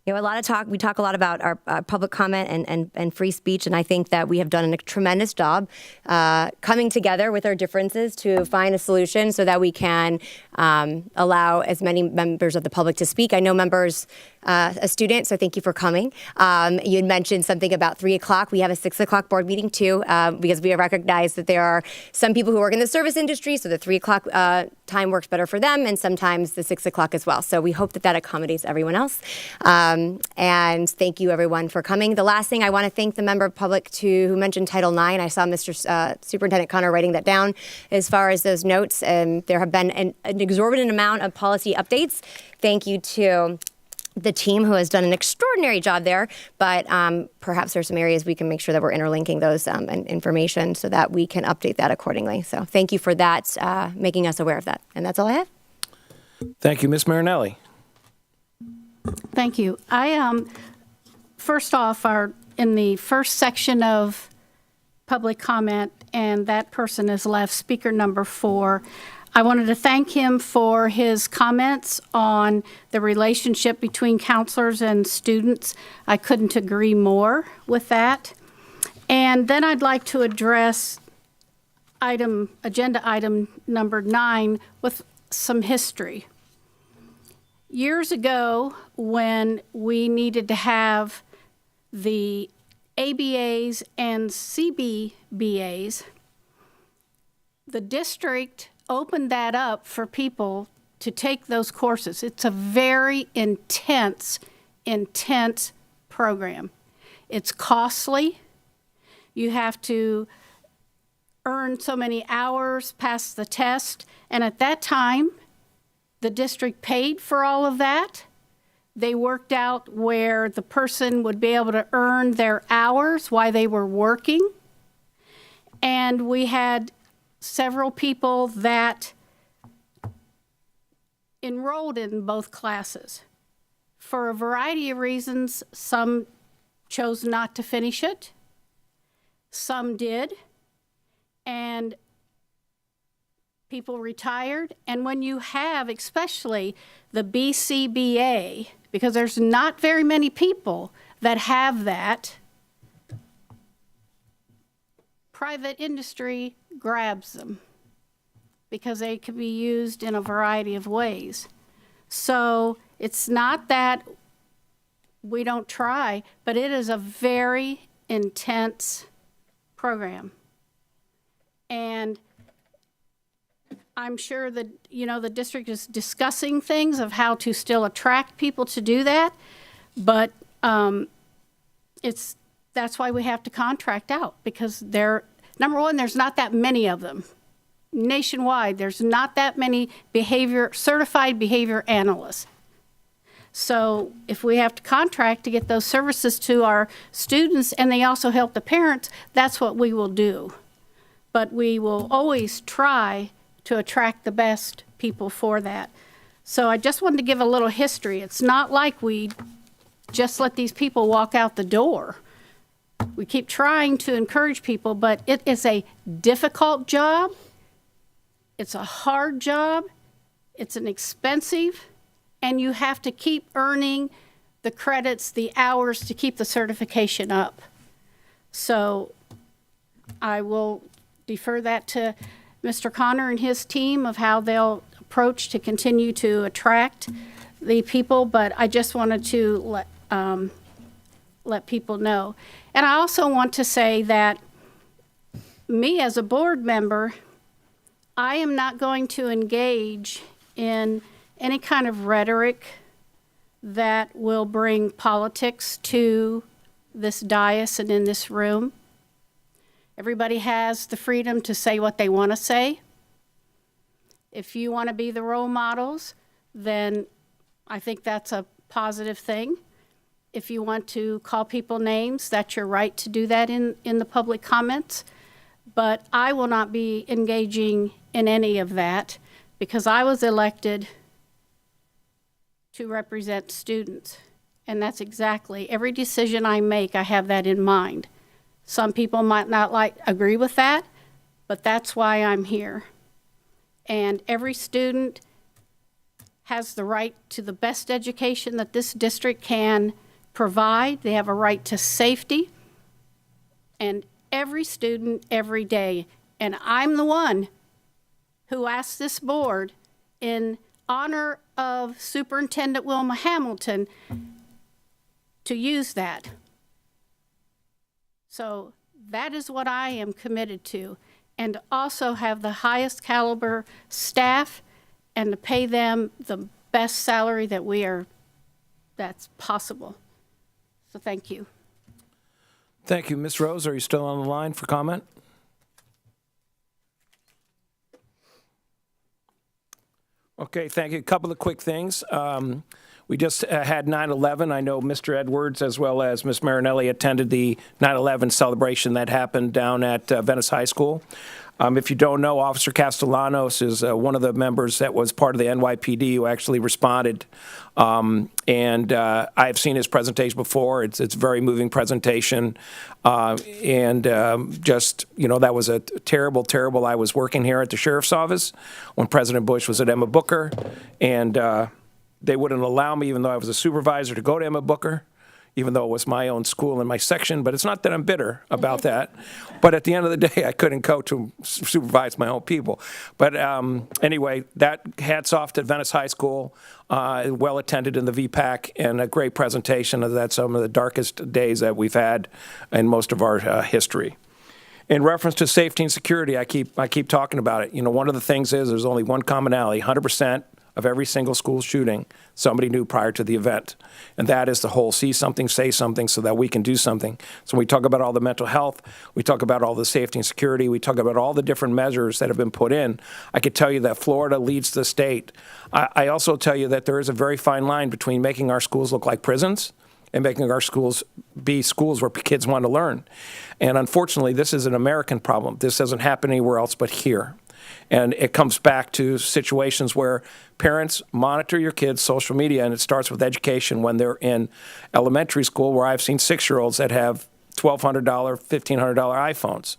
a lot of talk, we talk a lot about our public comment and free speech, and I think that we have done a tremendous job coming together with our differences to find a solution so that we can allow as many members of the public to speak. I know members, a student, so thank you for coming. You had mentioned something about 3 o'clock. We have a 6 o'clock board meeting too, because we have recognized that there are some people who work in the service industry, so the 3 o'clock time works better for them, and sometimes the 6 o'clock as well. So we hope that that accommodates everyone else. And thank you everyone for coming. The last thing, I want to thank the member of public who mentioned Title IX. I saw Mr. Superintendent Connor writing that down as far as those notes, and there have been an exorbitant amount of policy updates. Thank you to the team who has done an extraordinary job there, but perhaps there's some areas we can make sure that we're interlinking those information so that we can update that accordingly. So thank you for that, making us aware of that. And that's all I have. Thank you, Ms. Marinelli. Thank you. I first off are in the first section of public comment, and that person is left, speaker number 4. I wanted to thank him for his comments on the relationship between counselors and students. I couldn't agree more with that. And then I'd like to address agenda item number 9 with some history. Years ago, when we needed to have the ABAs and CBBAs, the district opened that up for people to take those courses. It's a very intense program. It's costly. You have to earn so many hours, pass the test, and at that time, the district paid for all of that. They worked out where the person would be able to earn their hours while they were working. And we had several people that enrolled in both classes. For a variety of reasons, some chose not to finish it, some did, and people retired. And when you have, especially the BCBA, because there's not very many people that have that, private industry grabs them because they can be used in a variety of ways. So it's not that we don't try, but it is a very intense program. And I'm sure that, the district is discussing things of how to still attract people to do that, but that's why we have to contract out, because number one, there's not that many of them. Nationwide, there's not that many certified behavior analysts. So if we have to contract to get those services to our students and they also help the parents, that's what we will do. But we will always try to attract the best people for that. So I just wanted to give a little history. It's not like we just let these people walk out the door. We keep trying to encourage people, but it is a difficult job. It's a hard job. It's an expensive, and you have to keep earning the credits, the hours to keep the certification up. So I will defer that to Mr. Connor and his team of how they'll approach to continue to attract the people, but I just wanted to let people know. And I also want to say that me as a board member, I am not going to engage in any kind of rhetoric that will bring politics to this dais and in this room. Everybody has the freedom to say what they want to say. If you want to be the role models, then I think that's a positive thing. If you want to call people names, that's your right to do that in the public comments. But I will not be engaging in any of that because I was elected to represent students. And that's exactly, every decision I make, I have that in mind. Some people might not agree with that, but that's why I'm here. And every student has the right to the best education that this district can provide. They have a right to safety. And every student, every day. And I'm the one who asked this board, in honor of Superintendent Wilma Hamilton, to use that. So that is what I am committed to, and also have the highest caliber staff and to pay them the best salary that's possible. So thank you. Thank you. Ms. Rose, are you still on the line for comment? Okay, thank you. A couple of quick things. We just had 9/11. I know Mr. Edwards as well as Ms. Marinelli attended the 9/11 celebration that happened down at Venice High School. If you don't know, Officer Castellanos is one of the members that was part of the NYPD who actually responded. And I've seen his presentation before. It's a very moving presentation. Just, you know, that was a terrible. I was working here at the sheriff's office when President Bush was at Emma Booker. And they wouldn't allow me, even though I was a supervisor, to go to Emma Booker, even though it was my own school and my section. But it's not that I'm bitter about that. But at the end of the day, I couldn't go to supervise my own people. But anyway, that hats off to Venice High School, well attended in the VPAC, and a great presentation of that, some of the darkest days that we've had in most of our history. In reference to safety and security, I keep talking about it. You know, one of the things is there's only one commonality, 100% of every single school shooting somebody knew prior to the event. And that is the whole see something, say something so that we can do something. So when we talk about all the mental health, we talk about all the safety and security, we talk about all the different measures that have been put in. I could tell you that Florida leads the state. I also tell you that there is a very fine line between making our schools look like prisons and making our schools be schools where kids want to learn. And unfortunately, this is an American problem. This doesn't happen anywhere else but here. And it comes back to situations where parents monitor your kids' social media, and it starts with education when they're in elementary school, where I've seen 6-year-olds that have $1,200, $1,500 iPhones.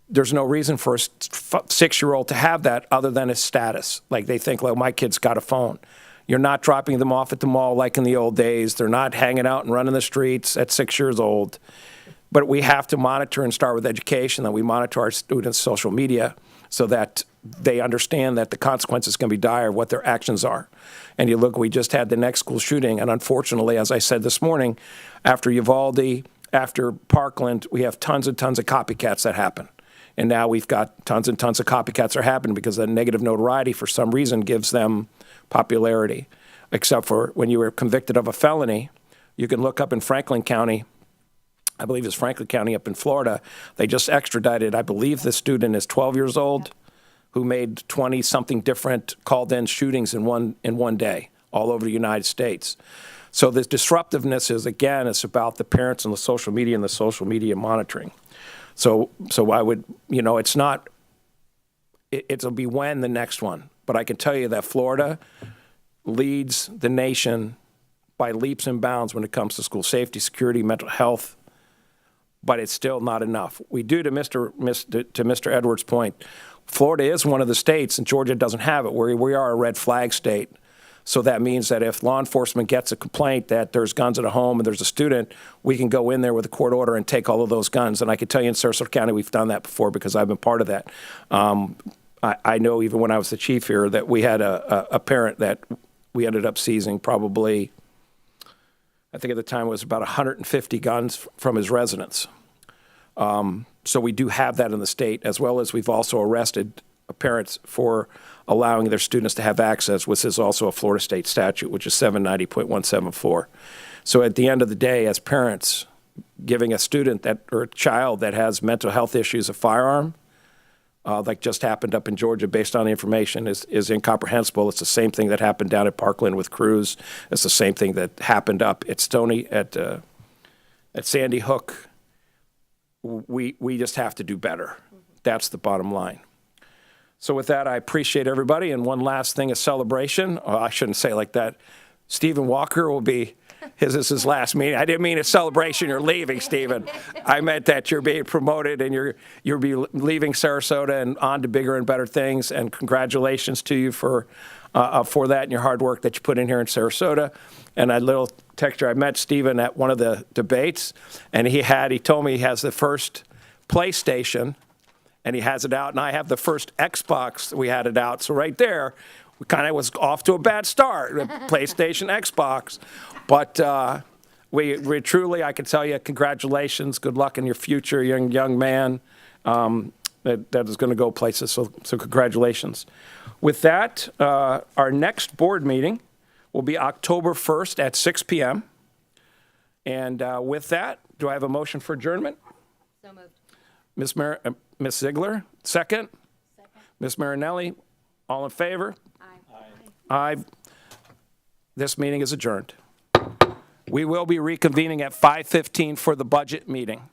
There's no reason for a 6-year-old to have that other than his status. Like they think, well, my kid's got a phone. You're not dropping them off at the mall like in the old days. They're not hanging out and running the streets at 6 years old. But we have to monitor and start with education, that we monitor our students' social media so that they understand that the consequences can be dire of what their actions are. And you look, we just had the next school shooting, and unfortunately, as I said this morning, after Uvalde, after Parkland, we have tons and tons of copycats that happen. And now we've got tons and tons of copycats that are happening because the negative notoriety, for some reason, gives them popularity. Except for when you were convicted of a felony, you can look up in Franklin County, I believe it's Franklin County up in Florida. They just extradited, I believe the student is 12 years old, who made 20-something different called-in shootings in one day all over the United States. So this disruptiveness is, again, it's about the parents and the social media and the social media monitoring. So I would, you know, it's not, it'll be when the next one. But I can tell you that Florida leads the nation by leaps and bounds when it comes to school safety, security, mental health, but it's still not enough. We do, to Mr. Edwards' point, Florida is one of the states, and Georgia doesn't have it, where we are a red flag state. So that means that if law enforcement gets a complaint that there's guns at a home and there's a student, we can go in there with a court order and take all of those guns. And I can tell you in Sarasota County we've done that before because I've been part of that. I know even when I was the chief here that we had a parent that we ended up seizing probably, I think at the time it was about 150 guns from his residence. So we do have that in the state, as well as we've also arrested parents for allowing their students to have access, which is also a Florida state statute, which is 790.174. So at the end of the day, as parents, giving a student that or a child that has mental health issues a firearm, like just happened up in Georgia based on the information, is incomprehensible. It's the same thing that happened down at Parkland with Cruz. It's the same thing that happened up at Stony, at Sandy Hook. We just have to do better. That's the bottom line. So with that, I appreciate everybody. And one last thing, a celebration. Oh, I shouldn't say it like that. Stephen Walker will be, this is his last meeting. I didn't mean a celebration. You're leaving, Stephen. I meant that you're being promoted and you'll be leaving Sarasota and on to bigger and better things. And congratulations to you for that and your hard work that you put in here in Sarasota. And a little texture, I met Stephen at one of the debates, and he told me he has the first PlayStation, and he has it out, and I have the first Xbox. We had it out. So right there, we kind of was off to a bad start, PlayStation, Xbox. But we truly, I can tell you, congratulations. Good luck in your future, young man. That is going to go places. So congratulations. With that, our next board meeting will be October 1st at 6 p.m. And with that, do I have a motion for adjournment? So moved. Ms. Ziegler, second. Ms. Marinelli, all in favor? Aye. This meeting is adjourned. We will be reconvening at 5:15 for the budget meeting.